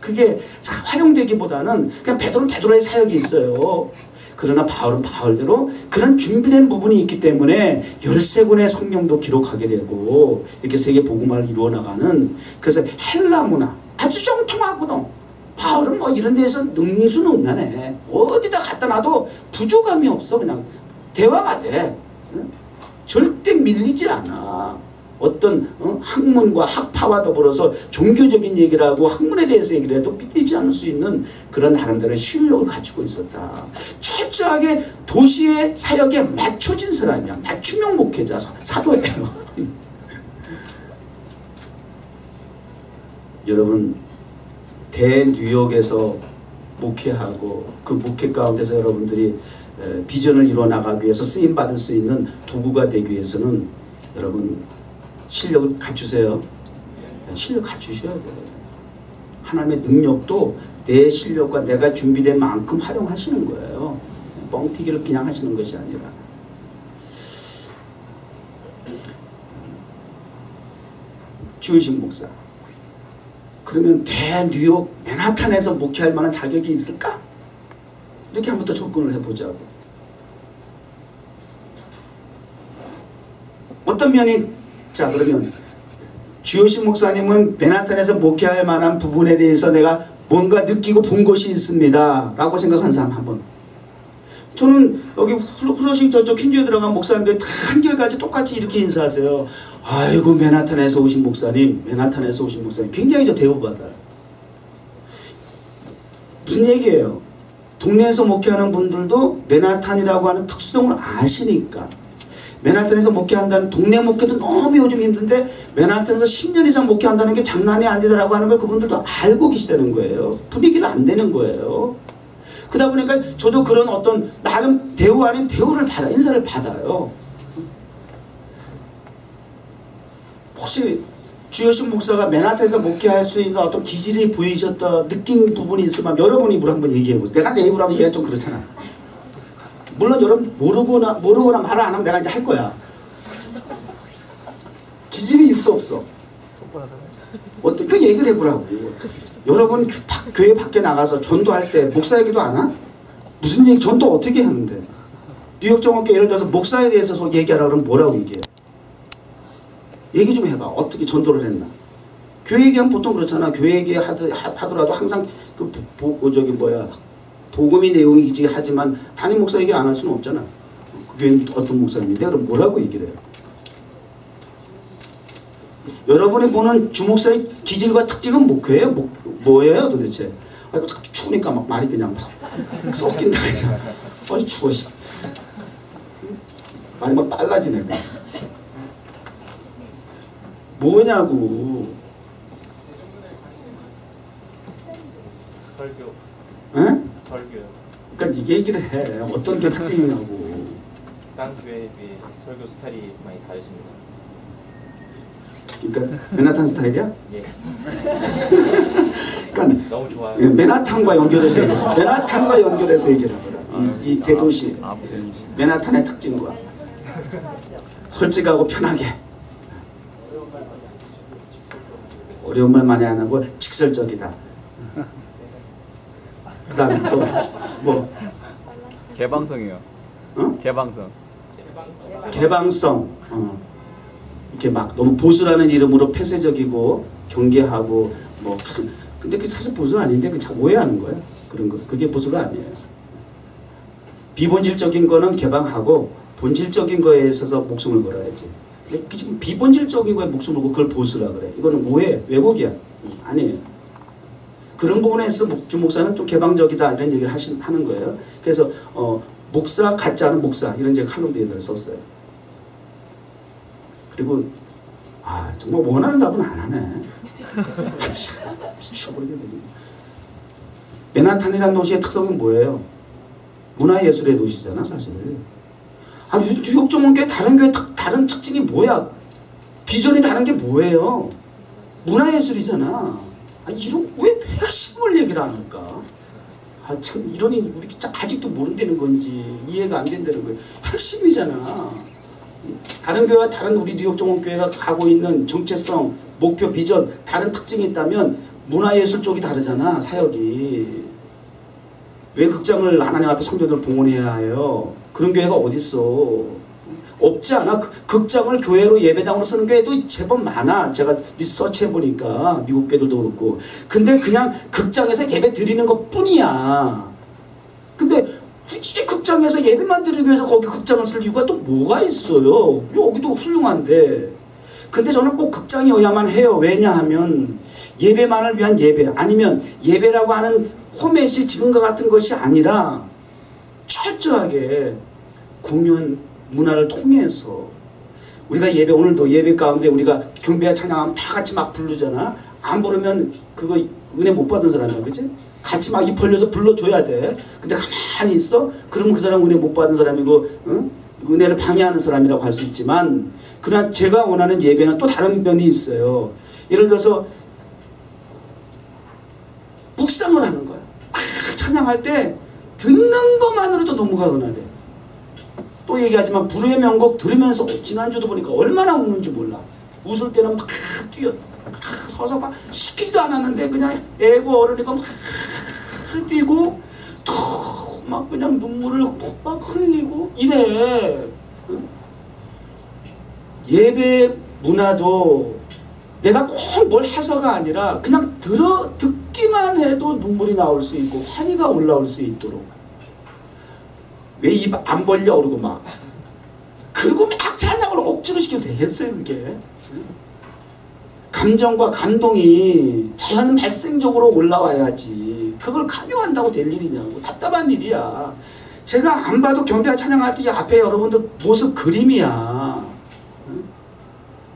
그게 활용되기보다는 그냥 베드로는 베드로의 사역이 있어요. 그러나 바울은 바울대로 그런 준비된 부분이 있기 때문에 13권의 성경도 기록하게 되고 이렇게 세계 복음화를 이루어 나가는, 그래서 헬라 문화 아주 정통하거든. 바울은 뭐 이런 데서 능수능란해. 어디다 갖다 놔도 부족함이 없어. 그냥 대화가 돼. 절대 밀리지 않아. 어떤 학문과 학파와 더불어서 종교적인 얘기를 하고 학문에 대해서 얘기를 해도 삐리지 않을 수 있는 그런 나름대로의 실력을 갖추고 있었다. 철저하게 도시의 사역에 맞춰진 사람이야. 맞춤형 목회자, 사도예요. 여러분, 대뉴욕에서 목회하고 그 목회 가운데서 여러분들이 비전을 이루어 나가기 위해서 쓰임받을 수 있는 도구가 되기 위해서는 여러분 실력을 갖추세요. 실력 갖추셔야 돼요. 하나님의 능력도 내 실력과 내가 준비된 만큼 활용하시는 거예요. 뻥튀기를 그냥 하시는 것이 아니라. 주의식 목사. 그러면 대뉴욕 맨하탄에서 목회할 만한 자격이 있을까? 이렇게 한번 더 접근을 해보자고. 어떤 면이, 자 그러면 주효신 목사님은 맨하탄에서 목회할 만한 부분에 대해서 내가 뭔가 느끼고 본 것이 있습니다 라고 생각한 사람 한번. 저는 여기 후러식 저쪽 퀸즈에 들어간 목사님들 한결같이 똑같이 이렇게 인사하세요. 아이고 맨하탄에서 오신 목사님, 맨하탄에서 오신 목사님. 굉장히 저 대우받아요. 무슨 얘기예요? 동네에서 목회하는 분들도 맨하탄이라고 하는 특수성을 아시니까. 맨하탄에서 목회한다는, 동네 목회도 너무 요즘 힘든데 맨하탄에서 10년 이상 목회한다는 게 장난이 아니다라고 하는 걸 그분들도 알고 계시다는 거예요. 분위기는 안 되는 거예요. 그러다 보니까 저도 그런 어떤 나름 대우 아닌 대우를 인사를 받아요. 혹시 주효신 목사가 맨하탄에서 목회할 수 있는 어떤 기질이 보이셨다, 느낀 부분이 있으면 여러분 입으로 한번 얘기해보세요. 내가 내 입으로 하면 얘기가 좀 그렇잖아. 물론 여러분 모르거나 말을 안 하면 내가 이제 할 거야. 기질이 있어 없어? 어때? 그 얘기를 해보라고. 여러분 교회 밖에 나가서 전도할 때 목사 얘기도 안 하? 무슨 얘기, 전도 어떻게 하는데? 뉴욕 정원교회 예를 들어서 목사에 대해서 얘기하라 그러면 뭐라고 얘기해? 얘기 좀 해봐. 어떻게 전도를 했나? 교회 얘기하면 보통 그렇잖아. 교회 얘기 하더라도 항상 복음의 내용이지 하지만 담임 목사 얘기를 안 할 수는 없잖아. 그 교회는 어떤 목사님인데 그럼 뭐라고 얘기를 해요? 여러분이 보는 주목사의 기질과 특징은 뭐예요 도대체? 아이고 추우니까 막 말이 그냥 섞인다 그냥. 아주 추워. 말이 막 빨라지네. 뭐냐고. 설교. 에? 설교요. 그러니까 얘기를 해. 어떤 게 특징이냐고. 다른 교회에 비해 설교 스타일이 많이 다르십니다. 그러니까 맨하탄 스타일이야? 예. 그러니까 너무 좋아요. 맨하탄과 연결해서 맨하탄과 연결해서 얘기를 하거라. 이 대도시 맨하탄의 특징과 솔직하고 편하게 어려운 말 많이 안 하고 직설적이다. 그 다음에 또 뭐 개방성이요. 어? 개방성. 개방성. 이렇게 막 너무 보수라는 이름으로 폐쇄적이고 경계하고 뭐 근데 그게 사실 보수 아닌데 그 자꾸 오해하는 거야. 그런 거 그게 보수가 아니에요. 비본질적인 거는 개방하고 본질적인 거에 있어서 목숨을 걸어야지. 근데 지금 비본질적인 거에 목숨을 걸고 그걸 보수라 그래. 이거는 오해, 왜곡이야. 아니에요. 그런 부분에 있어 주 목사는 좀 개방적이다 이런 얘기를 하는 거예요. 그래서 목사 같지 않은 목사 이런 제가 칼럼니에다 썼어요. 그리고 정말 원하는 답은 안 하네. 미쳐버리게 되지. 맨하탄이라는 도시의 특성은 뭐예요? 문화예술의 도시잖아 사실. 뉴욕 정원교회 다른 교회 다른 특징이 뭐야? 비전이 다른 게 뭐예요? 문화예술이잖아. 이런 왜 핵심을 얘기를 안 할까? 참 이러니 우리 아직도 모른다는 건지 이해가 안 된다는 거예요. 핵심이잖아. 다른 교회와 다른 우리 뉴욕 정원교회가 가고 있는 정체성, 목표, 비전 다른 특징이 있다면 문화예술 쪽이 다르잖아. 사역이. 왜 극장을 하나님 앞에 성도들 봉헌해야 해요? 그런 교회가 어딨어? 없지 않아? 극장을 교회로 예배당으로 쓰는 교회도 제법 많아. 제가 리서치 해보니까 미국 교회들도 그렇고. 근데 그냥 극장에서 예배 드리는 것 뿐이야. 근데 굳이 극장에서 예배만 드리기 위해서 거기 극장을 쓸 이유가 또 뭐가 있어요? 여기도 훌륭한데. 근데 저는 꼭 극장이어야만 해요. 왜냐하면 예배만을 위한 예배 아니면 예배라고 하는 포맷이 지금과 같은 것이 아니라 철저하게 공연 문화를 통해서 우리가 예배 오늘도 예배 가운데 우리가 경배와 찬양하면 다 같이 막 부르잖아. 안 부르면 그거 은혜 못 받은 사람이야. 그치? 같이 막 입 벌려서 불러줘야 돼. 근데 가만히 있어? 그러면 그 사람 은혜 못 받은 사람이고 응? 은혜를 방해하는 사람이라고 할 수 있지만 그러나 제가 원하는 예배는 또 다른 면이 있어요. 예를 들어서 묵상을 하는 거야. 찬양할 때 듣는 것만으로도 너무가 은하대. 또 얘기하지만 불후의 명곡 들으면서 지난주도 보니까 얼마나 웃는지 몰라. 웃을 때는 막 뛰어 막 서서 막 시키지도 않았는데 그냥 애고 어른이고 막 뛰고 또 막 그냥 눈물을 막 흘리고 이래. 예배 문화도 내가 꼭 뭘 해서가 아니라 그냥 듣기만 해도 눈물이 나올 수 있고 환희가 올라올 수 있도록. 왜 입 안 벌려 그러고 막 그리고 막 찬양을 억지로 시켜서 되겠어요 그게. 감정과 감동이 자연 발생적으로 올라와야지 그걸 강요한다고 될 일이냐고. 답답한 일이야. 제가 안 봐도 경배와 찬양할 때 앞에 여러분들 모습 그림이야.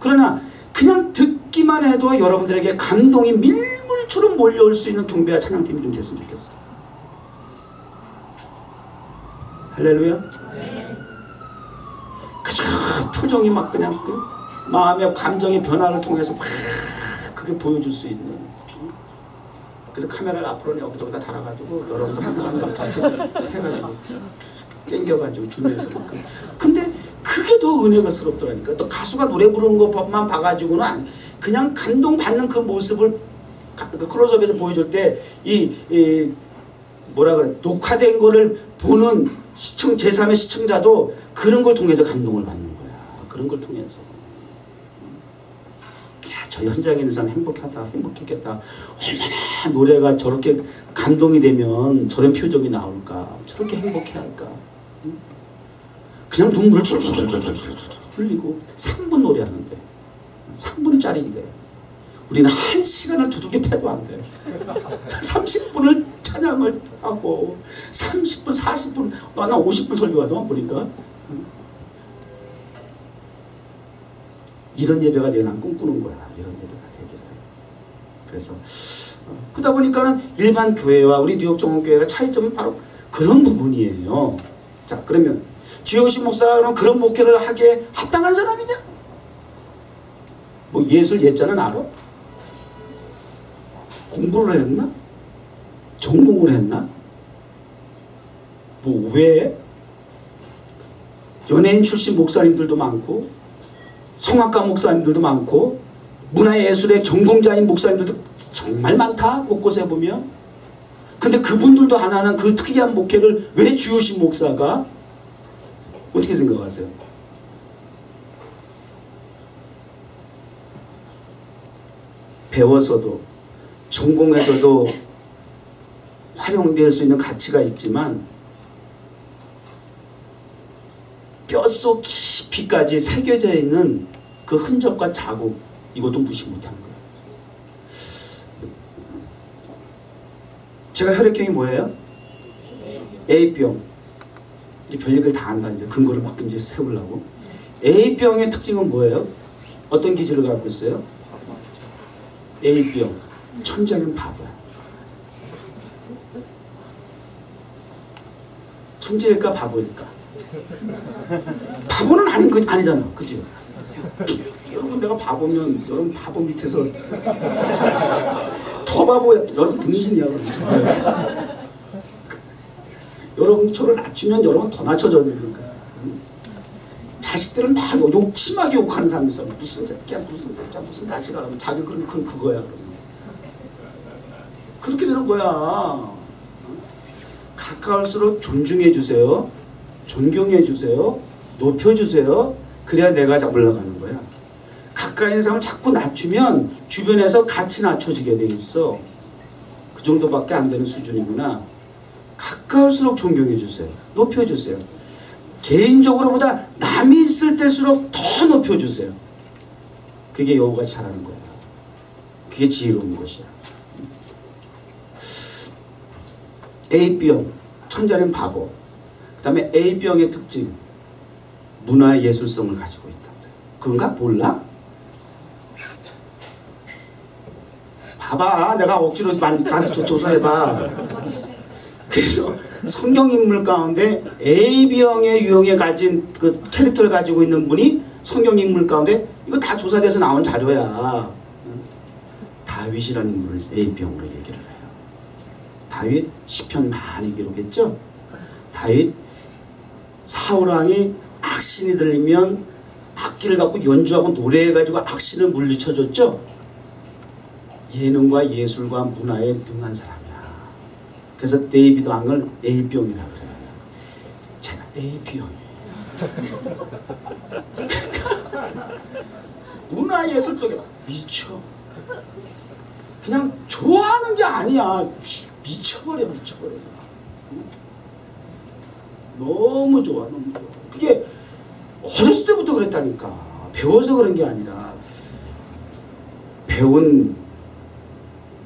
그러나 그냥 듣기만 해도 여러분들에게 감동이 밀물처럼 몰려올 수 있는 경배와 찬양팀이 좀 됐으면 좋겠어. 할렐루야. 그저 표정이 막 그냥 마음의 감정의 변화를 통해서 막 그게 보여줄 수 있는. 그래서 카메라를 앞으로 여기저기다 달아가지고 여러분들 한 사람당 다 해가지고 땡겨가지고 주면서 근데 그게 더 은혜가스럽더라니까. 또 가수가 노래 부르는 것만 봐가지고는 그냥 감동받는 그 모습을 그 클로즈업에서 보여줄 때 이 뭐라 그래 녹화된 거를 보는 제3의 시청자도 그런 걸 통해서 감동을 받는 거야. 그런 걸 통해서. 야, 저 현장에 있는 사람 행복했겠다. 얼마나 노래가 저렇게 감동이 되면 저런 표정이 나올까. 저렇게 행복해할까. 그냥 눈물 줄줄줄줄줄 흘리고 3분 노래하는데 3분짜리인데 우리는 1시간을 두들겨 패도 안 돼. 30분을 찬양을 하고 30분, 40분, 나 50분 설교하더만 보니까. 이런 예배가 되게 난 꿈꾸는 거야. 이런 예배가 되기를. 그래서 그러다 보니까는 일반 교회와 우리 뉴욕 종합교회가 차이점은 바로 그런 부분이에요. 자, 그러면 주영신 목사는 그런 목회를 하기에 합당한 사람이냐? 뭐 예술 예자는 알아? 공부를 했나? 전공을 했나? 뭐 왜? 연예인 출신 목사님들도 많고 성악가 목사님들도 많고 문화예술의 전공자인 목사님들도 정말 많다. 곳곳에 보면. 근데 그분들도 하나는 그 특이한 목회를 왜 주요신 목사가 어떻게 생각하세요? 배워서도 전공에서도 활용될 수 있는 가치가 있지만 뼛속 깊이까지 새겨져 있는 그 흔적과 자국, 이것도 무시 못하는 거예요. 제가 혈액형이 뭐예요? A병. 이제 별얘기를 다 한다. 이제 근거를 막 이제 세우려고. A병의 특징은 뭐예요? 어떤 기질을 갖고 있어요? A병. 천재는 바보야. 천재일까 바보일까? 바보는 아니잖아. 그죠? 여러분 내가 바보면 여러분 바보 밑에서 더 바보야. 여러분 등신이야. 여러분 저를 낮추면 여러분 더 낮춰져야 되니까. 자식들은 막 심하게 욕하는 사람이 있어. 무슨 새끼야 무슨 새끼야 무슨 자식아. 그러면 자기 그건 그거야. 그러면. 그렇게 되는 거야. 가까울수록 존중해 주세요. 존경해 주세요. 높여 주세요. 그래야 내가 올라가는 거야. 가까이 있는 사람을 자꾸 낮추면 주변에서 같이 낮춰지게 돼 있어. 그 정도밖에 안 되는 수준이구나. 가까울수록 존경해 주세요. 높여 주세요. 개인적으로보다 남이 있을 때일수록 더 높여 주세요. 그게 여우같이 잘하는 거야. 그게 지혜로운 것이야. A병, 천재는 바보. 그 다음에 A병의 특징, 문화의 예술성을 가지고 있다. 그런가? 몰라? 봐봐. 내가 억지로 가서 조사해봐. 그래서 성경인물 가운데 A병의 유형에 가진 그 캐릭터를 가지고 있는 분이 성경인물 가운데 이거 다 조사돼서 나온 자료야. 다윗이라는 인물을 A병으로 얘기를 해요. 다윗 시편 많이 기록했죠. 다윗 사울왕이 악신이 들리면 악기를 갖고 연주하고 노래해가지고 악신을 물리쳐줬죠. 예능과 예술과 문화에 능한 사람이야. 그래서 데이비드 왕을 A병이라고 그래요. 제가 A병이에요. 문화예술 쪽에 미쳐. 그냥 좋아하는 게 아니야. 미쳐버려. 너무 좋아. 그게 어렸을 때부터 그랬다니까. 배워서 그런 게 아니라 배운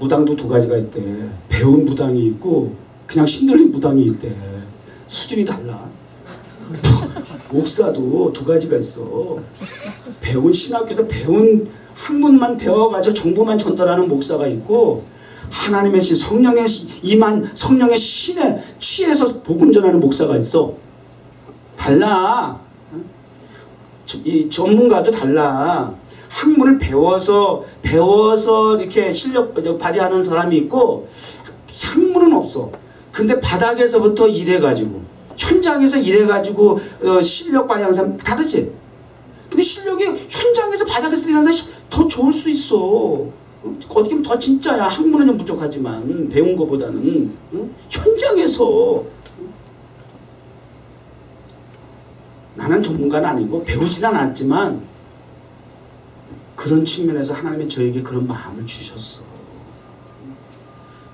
무당도 두 가지가 있대. 배운 무당이 있고 그냥 신들린 무당이 있대. 수준이 달라. 목사도 두 가지가 있어. 배운 신학교에서 배운 학문만 배워가지고 정보만 전달하는 목사가 있고 하나님의 신, 성령의 임한 성령의 신에 취해서 복음 전하는 목사가 있어. 달라. 이 전문가도 달라. 학문을 배워서 이렇게 실력 발휘하는 사람이 있고 학문은 없어. 근데 바닥에서부터 일해가지고 현장에서 일해가지고 실력 발휘하는 사람 다르지. 근데 실력이 현장에서 바닥에서 일하는 사람이 더 좋을 수 있어. 어떻게 보면 더 진짜야. 학문은 좀 부족하지만 배운 것보다는 현장에서 나는 전문가는 아니고 배우지는 않았지만 그런 측면에서 하나님은 저에게 그런 마음을 주셨어.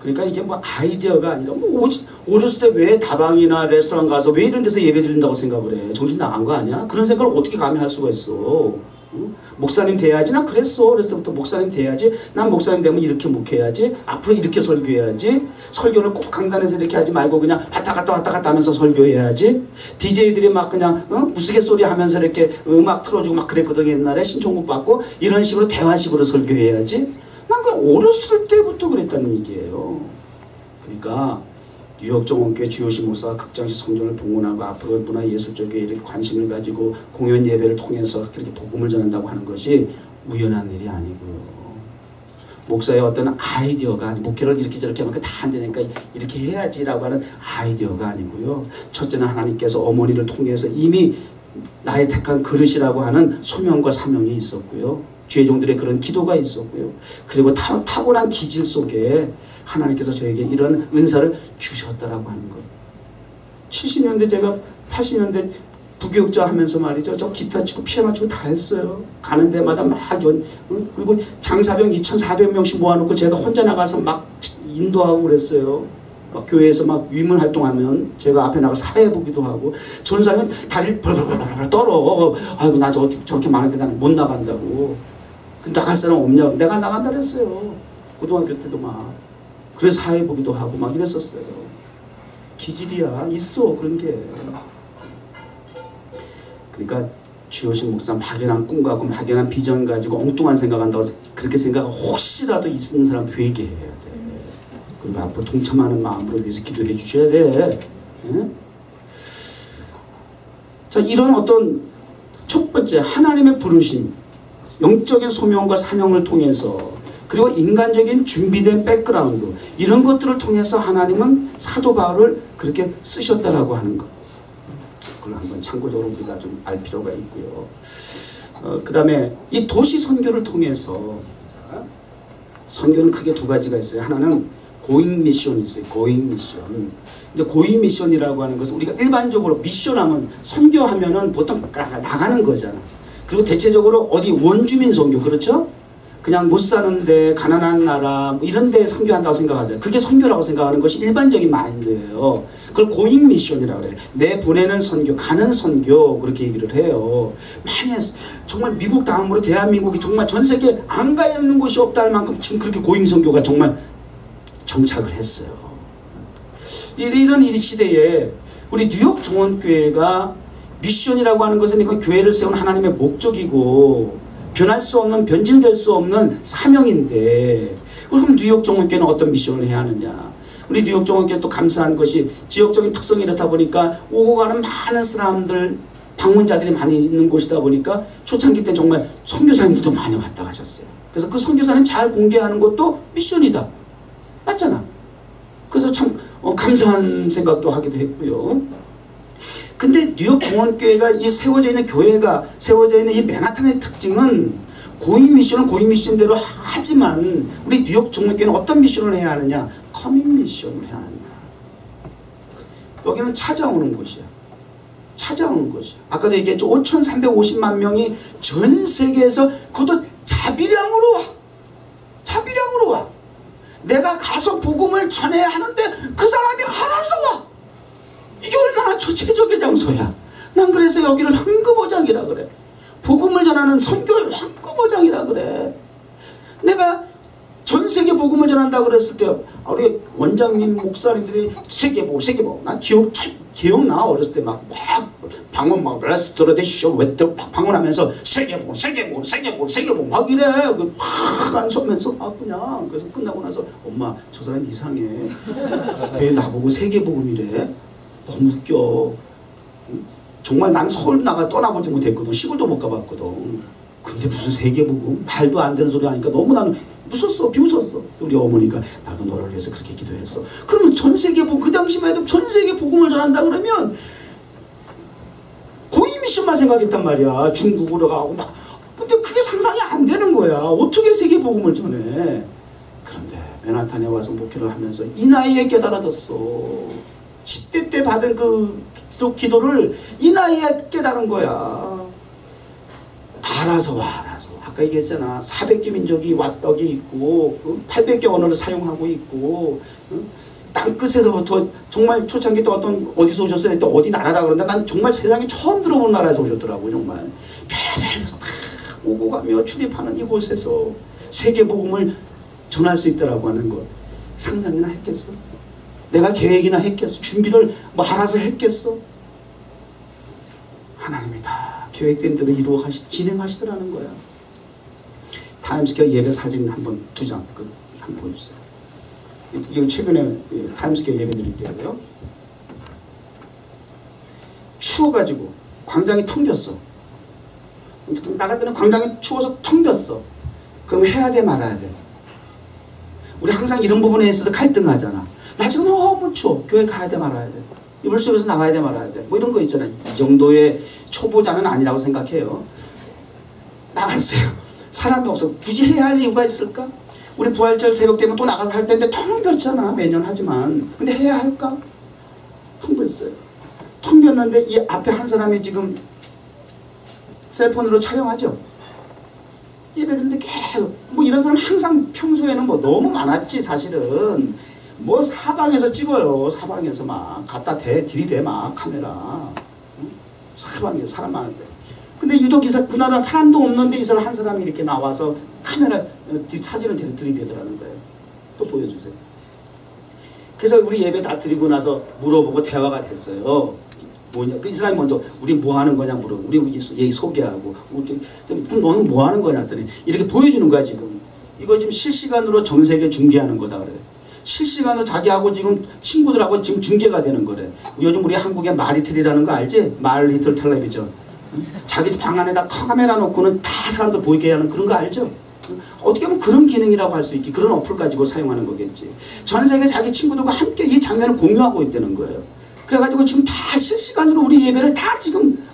그러니까 이게 뭐 아이디어가 아니라 뭐 어렸을 때 왜 다방이나 레스토랑 가서 왜 이런 데서 예배 드린다고 생각을 해. 정신 나간 거 아니야? 그런 생각을 어떻게 감히 할 수가 있어. 목사님 돼야지. 난 그랬어. 어렸을 때부터 목사님 돼야지. 난 목사님 되면 이렇게 목회해야지. 앞으로 이렇게 설교해야지. 설교를 꼭 강단에서 이렇게 하지 말고 그냥 왔다 갔다 하면서 설교해야지. DJ들이 막 그냥 무스갯소리 하면서 이렇게 음악 틀어주고 막 그랬거든. 옛날에 신청곡 받고 이런 식으로 대화식으로 설교해야지. 난 그냥 어렸을 때부터 그랬다는 얘기예요. 그러니까 뉴욕 정원교회 주요신 목사가 극장식 성전을 봉헌하고 앞으로 문화예술 쪽에 이렇게 관심을 가지고 공연 예배를 통해서 그렇게 복음을 전한다고 하는 것이 우연한 일이 아니고요. 목사의 어떤 아이디어가 아니고 목회를 이렇게 저렇게 하면 다 안 되니까 이렇게 해야지라고 하는 아이디어가 아니고요. 첫째는 하나님께서 어머니를 통해서 이미 나의 택한 그릇이라고 하는 소명과 사명이 있었고요. 주의종들의 그런 기도가 있었고요. 그리고 타고난 기질 속에 하나님께서 저에게 이런 은사를 주셨다라고 하는 거예요. 70년대 제가 80년대 부교육자 하면서 말이죠. 저 기타 치고 피아노 치고 다 했어요. 가는 데마다 막 그리고 장사병 2,400명씩 모아놓고 제가 혼자 나가서 막 인도하고 그랬어요. 막 교회에서 막 위문 활동하면 제가 앞에 나가 사회 보기도 하고 전사면 다리를 벌벌벌 떨어. 아이고 나 저렇게 많은데 나는 못 나간다고. 나갈 사람 없냐고. 내가 나간다 그랬어요. 고등학교 때도 막. 그래서 사회 보기도 하고 막 이랬었어요. 기질이야. 있어 그런 게. 그러니까 주요신 목사 막연한 꿈 갖고 막연한 비전 가지고 엉뚱한 생각한다고 그렇게 생각 혹시라도 있는 사람 되게 해야 돼. 그리고 앞으로 동참하는 마음으로 위해서 기도해 주셔야 돼. 예? 자, 이런 어떤 첫 번째 하나님의 부르심, 영적인 소명과 사명을 통해서 그리고 인간적인 준비된 백그라운드 이런 것들을 통해서 하나님은 사도 바울을 그렇게 쓰셨다라고 하는 것. 그걸 한번 참고적으로 우리가 좀 알 필요가 있고요. 그 다음에 이 도시 선교를 통해서 선교는 크게 두 가지가 있어요. 하나는 고잉 미션이 있어요. 고잉 미션. 근데 고잉 미션이라고 하는 것은 우리가 일반적으로 미션하면 선교하면은 보통 나가는 거잖아. 그리고 대체적으로 어디 원주민 선교 그렇죠? 그냥 못 사는데 가난한 나라 뭐 이런 데 선교한다고 생각하죠. 그게 선교라고 생각하는 것이 일반적인 마인드예요. 그걸 고잉 미션이라고 그래요. 내 보내는 선교, 가는 선교 그렇게 얘기를 해요. 많이 정말 미국 다음으로 대한민국이 정말 전 세계 안 가 있는 곳이 없다 할 만큼 지금 그렇게 고잉 선교가 정말 정착을 했어요. 이런 이 시대에 우리 뉴욕 정원교회가 미션이라고 하는 것은 그 교회를 세운 하나님의 목적이고 변할 수 없는 변질될 수 없는 사명인데 그럼 뉴욕 정원교회는 어떤 미션을 해야 하느냐. 우리 뉴욕 정원교회 또 감사한 것이 지역적인 특성이 이렇다 보니까 오고 가는 많은 사람들 방문자들이 많이 있는 곳이다 보니까 초창기 때 정말 선교사님들도 많이 왔다 가셨어요. 그래서 그 선교사는 잘 공개하는 것도 미션이다. 맞잖아. 그래서 참 감사한 생각도 하기도 했고요. 근데 뉴욕 정원교회가 이 세워져 있는 교회가 세워져 있는 이 맨하탄의 특징은 고잉 미션은 고잉 미션대로 하지만 우리 뉴욕 정원교회는 어떤 미션을 해야 하느냐? 커밍 미션을 해야 한다. 여기는 찾아오는 곳이야. 찾아오는 곳이야. 아까도 얘기했죠. 5,350만 명이 전 세계에서 그것도 자비량으로 와. 자비량으로 와. 내가 가서 복음을 전해야 하는데 그 사람이 알아서 와. 이게 얼마나 최적의 장소야. 난 그래서 여기를 황금어장이라 그래. 복음을 전하는 선교를 황금어장이라 그래. 내가 전 세계 복음을 전한다 그랬을 때 우리 원장님 목사님들이 세계복 난 기억나. 어렸을 때 막 방언 막 레스토라데쇼 웨터 막 방언하면서 세계복 막 이래. 막 안 서면서 막 그냥. 그래서 끝나고 나서 엄마 저 사람 이상해. 왜 나보고 세계복음이래? 너무 웃겨. 정말 난 서울 떠나보지 못했거든. 시골도 못 가봤거든. 근데 무슨 세계복음? 말도 안 되는 소리 하니까 너무 나는 무섭어. 비웃었어. 우리 어머니가 나도 너를 위해서 그렇게 기도했어. 그러면 전 세계 그 당시만 해도 전 세계 복음을 전한다 그러면 고잉 미션만 생각했단 말이야. 중국으로 가고 막. 근데 그게 상상이 안 되는 거야. 어떻게 세계 복음을 전해? 그런데 맨하탄에 와서 목회를 하면서 이 나이에 깨달아졌어. 10대 때 받은 그 기도를 이 나이에 깨달은 거야. 알아서 와, 알아서. 아까 얘기했잖아. 400개 민족이 여기 있고 800개 언어를 사용하고 있고 땅끝에서부터 정말 초창기 때 어디서 오셨어요? 또 어디 나라라 그러는데 난 정말 세상에 처음 들어본 나라에서 오셨더라고. 정말 별의별 데서 다 오고 가며 출입하는 이곳에서 세계복음을 전할 수 있다라고 하는 것 상상이나 했겠어? 내가 계획이나 했겠어? 준비를 뭐 알아서 했겠어? 하나님이 다 계획된 대로 진행하시더라는 거야. 타임스퀘어 예배 사진 한번 2장 한번 보여주세요. 이거 최근에 타임스퀘어 예배 드릴 때예요. 추워가지고 광장이 텅 빈어. 나갔더니 광장이 추워서 텅 빈어. 그럼 해야 돼 말아야 돼? 우리 항상 이런 부분에 있어서 갈등하잖아. 나 지금 너무 추워. 교회 가야 돼 말아야 돼? 이불 속에서 나가야 돼 말아야 돼? 뭐 이런 거 있잖아요. 이 정도의 초보자는 아니라고 생각해요. 나갔어요. 사람이 없어. 굳이 해야 할 이유가 있을까? 우리 부활절 새벽 되면 또 나가서 할 텐데 텅 빈잖아. 매년 하지만. 근데 해야 할까? 텅 빈어요. 텅 빈었는데 이 앞에 한 사람이 지금 셀폰으로 촬영하죠. 예배드리는데 계속 뭐 이런 사람 항상 평소에는 뭐 너무 많았지 사실은. 뭐 사방에서 찍어요. 사방에서 막 갖다 들이대 막 카메라. 응? 사방에 사람 많은데. 근데 유독 그날은 사람도 없는데 이 사람 한 사람이 이렇게 나와서 카메라 사진을 들이대더라는 거예요. 또 보여주세요. 그래서 우리 예배 다 드리고 나서 물어보고 대화가 됐어요. 뭐냐? 그 이 사람이 먼저 우리 뭐 하는 거냐 물어. 우리 얘기 소개하고. 그럼 너는 뭐 하는 거냐 했더니 이렇게 보여주는 거야 지금. 이거 지금 실시간으로 전 세계 중계하는 거다 그래. 실시간으로 자기하고 지금 친구들하고 지금 중계가 되는 거래. 요즘 우리 한국에 마리텔이라는 거 알지? 마리텔 텔레비전. 자기 방 안에다 카메라 놓고는 다 사람들 보이게 하는 그런 거 알죠? 어떻게 보면 그런 기능이라고 할 수 있지. 그런 어플 가지고 사용하는 거겠지. 전 세계 자기 친구들과 함께 이 장면을 공유하고 있다는 거예요. 그래가지고 지금 다 실시간으로 우리 예배를 다 지금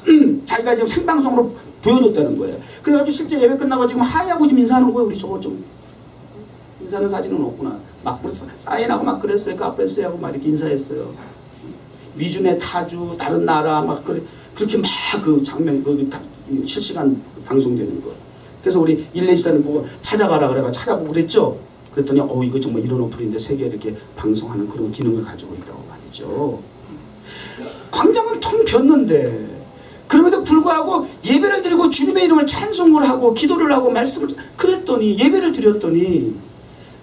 자기가 지금 생방송으로 보여줬다는 거예요. 그래가지고 실제 예배 끝나고 지금 하이하고 지금 인사하는 거예요. 우리 저거 좀 인사하는 사진은 없구나. 막 사인하고 막 그랬어요. 카프레스하고 막 이렇게 인사했어요. 미주네 타주 다른 나라 막 그렇게 막 그 장면 실시간 방송되는 거. 그래서 우리 114는 보고 찾아봐라 그래가 찾아보고 그랬죠. 그랬더니 이거 정말 이런 어플인데 세계에 이렇게 방송하는 그런 기능을 가지고 있다고 말이죠. 광장은 텅 빈었는데 그럼에도 불구하고 예배를 드리고 주님의 이름을 찬송을 하고 기도를 하고 말씀을 그랬더니 예배를 드렸더니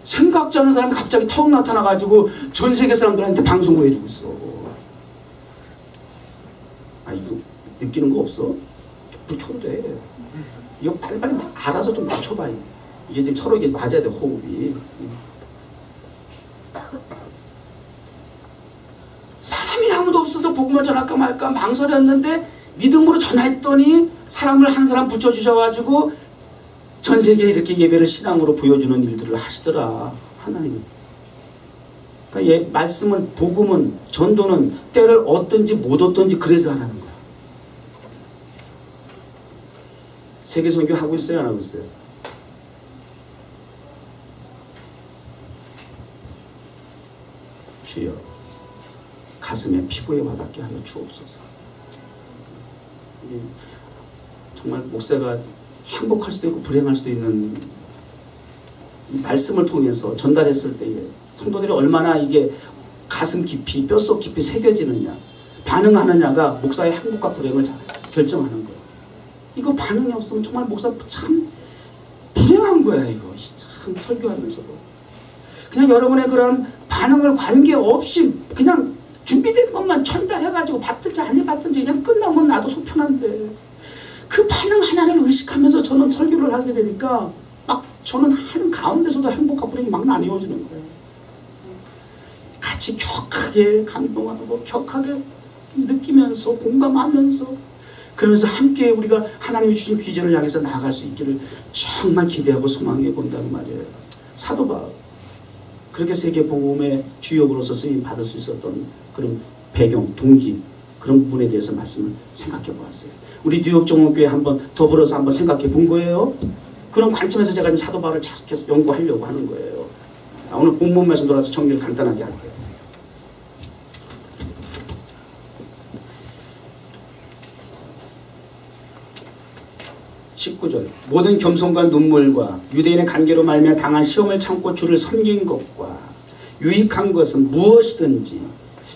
생각지 않은 사람이 갑자기 턱 나타나가지고 전 세계 사람들한테 방송을 해주고 있어. 이거 느끼는 거 없어? 불 켜도 돼. 이거 빨리빨리 알아서 좀 맞춰봐. 이게 지금 서로 이게 맞아야 돼, 호흡이. 사람이 아무도 없어서 복음을 전할까 말까 망설였는데 믿음으로 전했더니 사람을 한 사람 붙여주셔가지고 전 세계에 이렇게 예배를 신앙으로 보여주는 일들을 하시더라. 하나님. 그러니까 말씀은, 복음은, 전도는 때를 얻든지 못 얻든지 그래서 하라는 거야. 세계 선교 하고 있어요? 안 하고 있어요? 주여 가슴에 피부에 와닿게 하여 주옵소서. 정말 목사가 행복할 수도 있고 불행할 수도 있는 이 말씀을 통해서 전달했을 때에 성도들이 얼마나 이게 가슴 깊이 뼛속 깊이 새겨지느냐 반응하느냐가 목사의 행복과 불행을 결정하는 거예요. 이거 반응이 없으면 정말 목사 참 불행한 거야. 이거 참 설교하면서도 그냥 여러분의 그런 반응을 관계없이 그냥 준비된 것만 전달해가지고 받든지 안 받든지 그냥 끝나면 나도 속편한데 그 반응 하나를 의식하면서 저는 설교를 하게 되니까 막 저는 하는 가운데서도 행복과 불행이 막 나뉘어지는 거예요. 같이 격하게 감동하고 격하게 느끼면서 공감하면서 그러면서 함께 우리가 하나님이 주신 비전을 향해서 나아갈 수 있기를 정말 기대하고 소망해 본다는 말이에요. 사도 바울 그렇게 세계 복음의 주역으로서 쓰임 받을 수 있었던 그런 배경, 동기 그런 부분에 대해서 말씀을 생각해 보았어요. 우리 뉴욕 종목교회 한번 더불어서 한번 생각해 본 거예요. 그런 관점에서 제가 지금 사도 바울을 계속 연구하려고 하는 거예요. 오늘 본문 말씀 돌아서 정리를 간단하게 할게요. 모든 겸손과 눈물과 유대인의 관계로 말미암아 당한 시험을 참고 주를 섬긴 것과 유익한 것은 무엇이든지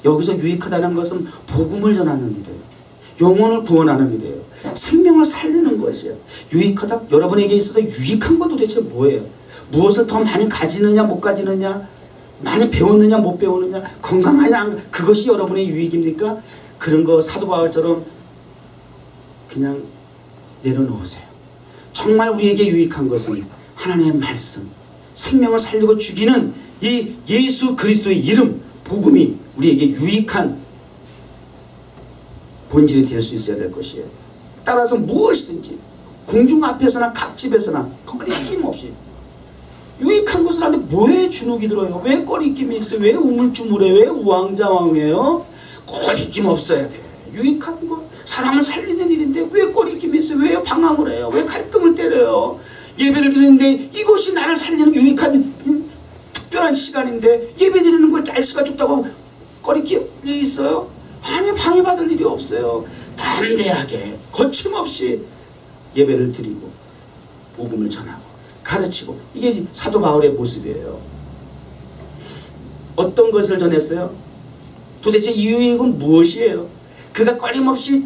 여기서 유익하다는 것은 복음을 전하는 일이에요. 영혼을 구원하는 일이에요. 생명을 살리는 것이에요. 유익하다? 여러분에게 있어서 유익한 건 도대체 뭐예요? 무엇을 더 많이 가지느냐 못 가지느냐, 많이 배웠느냐 못 배우느냐, 건강하냐, 그것이 여러분의 유익입니까? 그런 거 사도 바울처럼 그냥 내려놓으세요. 정말 우리에게 유익한 것은 하나님의 말씀, 생명을 살리고 죽이는 이 예수 그리스도의 이름, 복음이 우리에게 유익한 본질이 될 수 있어야 될 것이에요. 따라서 무엇이든지 공중 앞에서나 각집에서나 거리낌 없이 유익한 것을 하는데 뭐에 주눅이 들어요? 왜 거리낌이 있어요? 왜 우물쭈물해요? 왜 우왕좌왕해요? 거리낌 없어야 돼. 유익한 거, 사람을 살리는 일인데 왜 거리낌이 있어요? 왜 방황을 해요? 왜 갈등을 때려요? 예배를 드리는데 이것이 나를 살리는 유익한 특별한 시간인데 예배 드리는 걸 날씨가 춥다고 거리낌이 있어요? 아니, 방해받을 일이 없어요. 담대하게 거침없이 예배를 드리고 복음을 전하고 가르치고, 이게 사도 바울의 모습이에요. 어떤 것을 전했어요? 도대체 이 유익은 무엇이에요? 그가 꺼림없이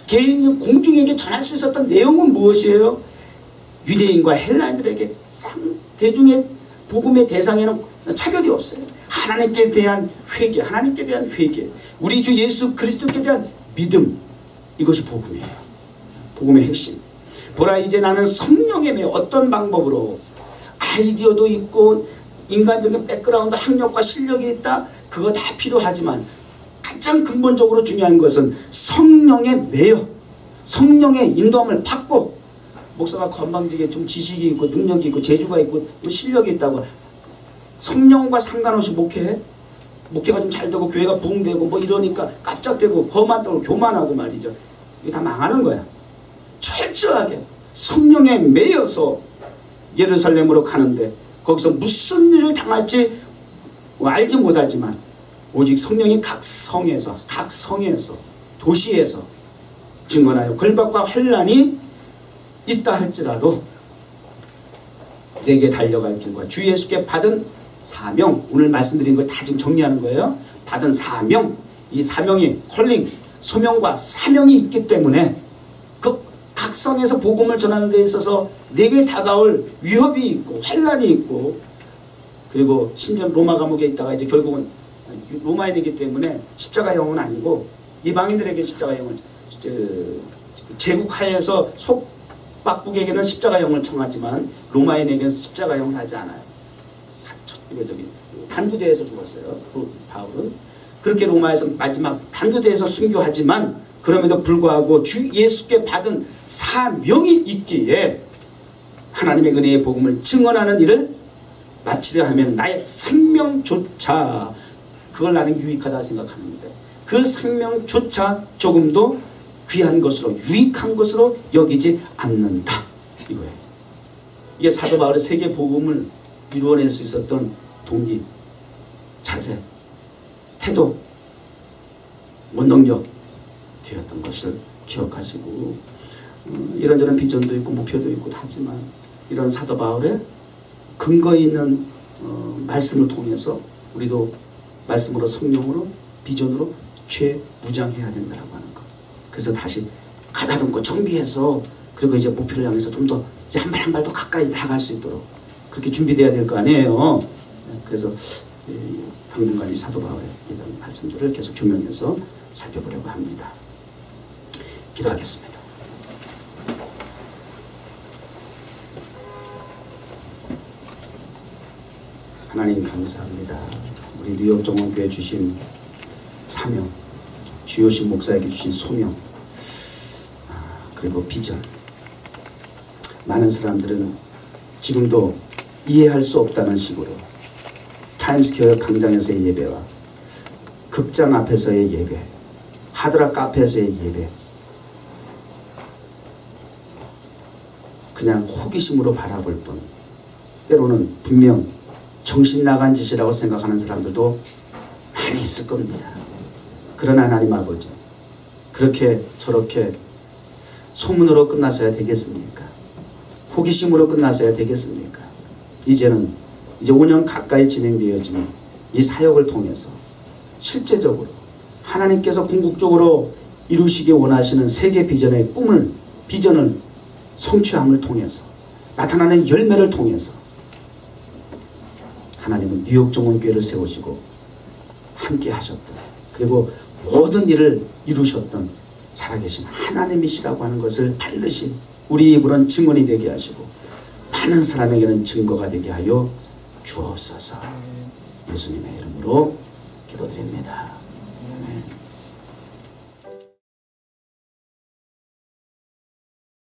개인 공중에게 전할 수 있었던 내용은 무엇이에요? 유대인과 헬라인들에게 대중의 복음의 대상에는 차별이 없어요. 하나님께 대한 회개, 하나님께 대한 회개, 우리 주 예수 그리스도께 대한 믿음, 이것이 복음이에요. 복음의 핵심. 보라, 이제 나는 성령에 매여 어떤 방법으로, 아이디어도 있고 인간적인 백그라운드, 학력과 실력이 있다, 그거 다 필요하지만 가장 근본적으로 중요한 것은 성령에 매여 성령의 인도함을 받고, 목사가 건방지게 좀 지식이 있고 능력이 있고 재주가 있고 실력이 있다고 성령과 상관없이 목회해? 목회가 좀 잘 되고 교회가 부흥되고 뭐 이러니까 깜짝대고 거만 떨고 교만하고 말이죠. 이게 다 망하는 거야. 철저하게 성령에 매여서 예루살렘으로 가는데 거기서 무슨 일을 당할지 알지 못하지만 오직 성령이 각 성에서 도시에서 증언하여 걸박과 환난이 있다 할지라도 내게 달려갈 길과 주 예수께 받은 사명, 오늘 말씀드린 걸 다 지금 정리하는 거예요. 받은 사명, 이 사명이 콜링, 소명과 사명이 있기 때문에 그 각성에서 복음을 전하는 데 있어서 내게 다가올 위협이 있고 환난이 있고, 그리고 심지어 로마 감옥에 있다가 이제 결국은 로마에 되기 때문에 십자가형은 아니고 이방인들에게 십자가형을, 제국하에서 속박국에게는 십자가형을 청하지만 로마인에게는 십자가형을 하지 않아요. 단두대에서 죽었어요. 바울은. 그렇게 로마에서 마지막 단두대에서 순교하지만 그럼에도 불구하고 주 예수께 받은 사명이 있기에 하나님의 은혜의 복음을 증언하는 일을 마치려 하면 나의 생명조차, 그걸 나는 유익하다 생각하는데 그 생명조차 조금도 귀한 것으로, 유익한 것으로 여기지 않는다, 이거예요. 이게 사도 바울의 세계 복음을 이루어낼 수 있었던 동기, 자세, 태도, 원동력 되었던 것을 기억하시고, 이런저런 비전도 있고 목표도 있고 하지만 이런 사도 바울의 근거 있는 말씀을 통해서 우리도 말씀으로, 성령으로, 비전으로 죄무장해야 된다고 하는 것. 그래서 다시 가다듬고 정비해서, 그리고 이제 목표를 향해서 좀 더 이제 한 발 한 발 더 가까이 나아갈 수 있도록 그렇게 준비돼야 될 거 아니에요. 그래서 당분간 이 사도 바울의 이런 말씀들을 계속 주면서 살펴보려고 합니다. 기도하겠습니다. 하나님 감사합니다. 우리 뉴욕 정원교회 주신 사명, 주요신 목사에게 주신 소명, 그리고 비전. 많은 사람들은 지금도 이해할 수 없다는 식으로 타임스퀘어 광장에서의 예배와 극장 앞에서의 예배, 하드락 카페에서의 예배, 그냥 호기심으로 바라볼 뿐, 때로는 분명 정신 나간 짓이라고 생각하는 사람들도 많이 있을 겁니다. 그러나 하나님 아버지, 그렇게 저렇게 소문으로 끝나서야 되겠습니까? 호기심으로 끝나서야 되겠습니까? 이제는 이제 5년 가까이 진행되어지는 이 사역을 통해서 실제적으로 하나님께서 궁극적으로 이루시기 원하시는 세계 비전의 비전을 성취함을 통해서 나타나는 열매를 통해서 하나님은 뉴욕 정원교회를 세우시고 함께 하셨던, 그리고 모든 일을 이루셨던 살아계신 하나님이시라고 하는 것을 반드시 우리 입으로는 증언이 되게 하시고 많은 사람에게는 증거가 되게 하여 주옵소서. 예수님의 이름으로 기도드립니다.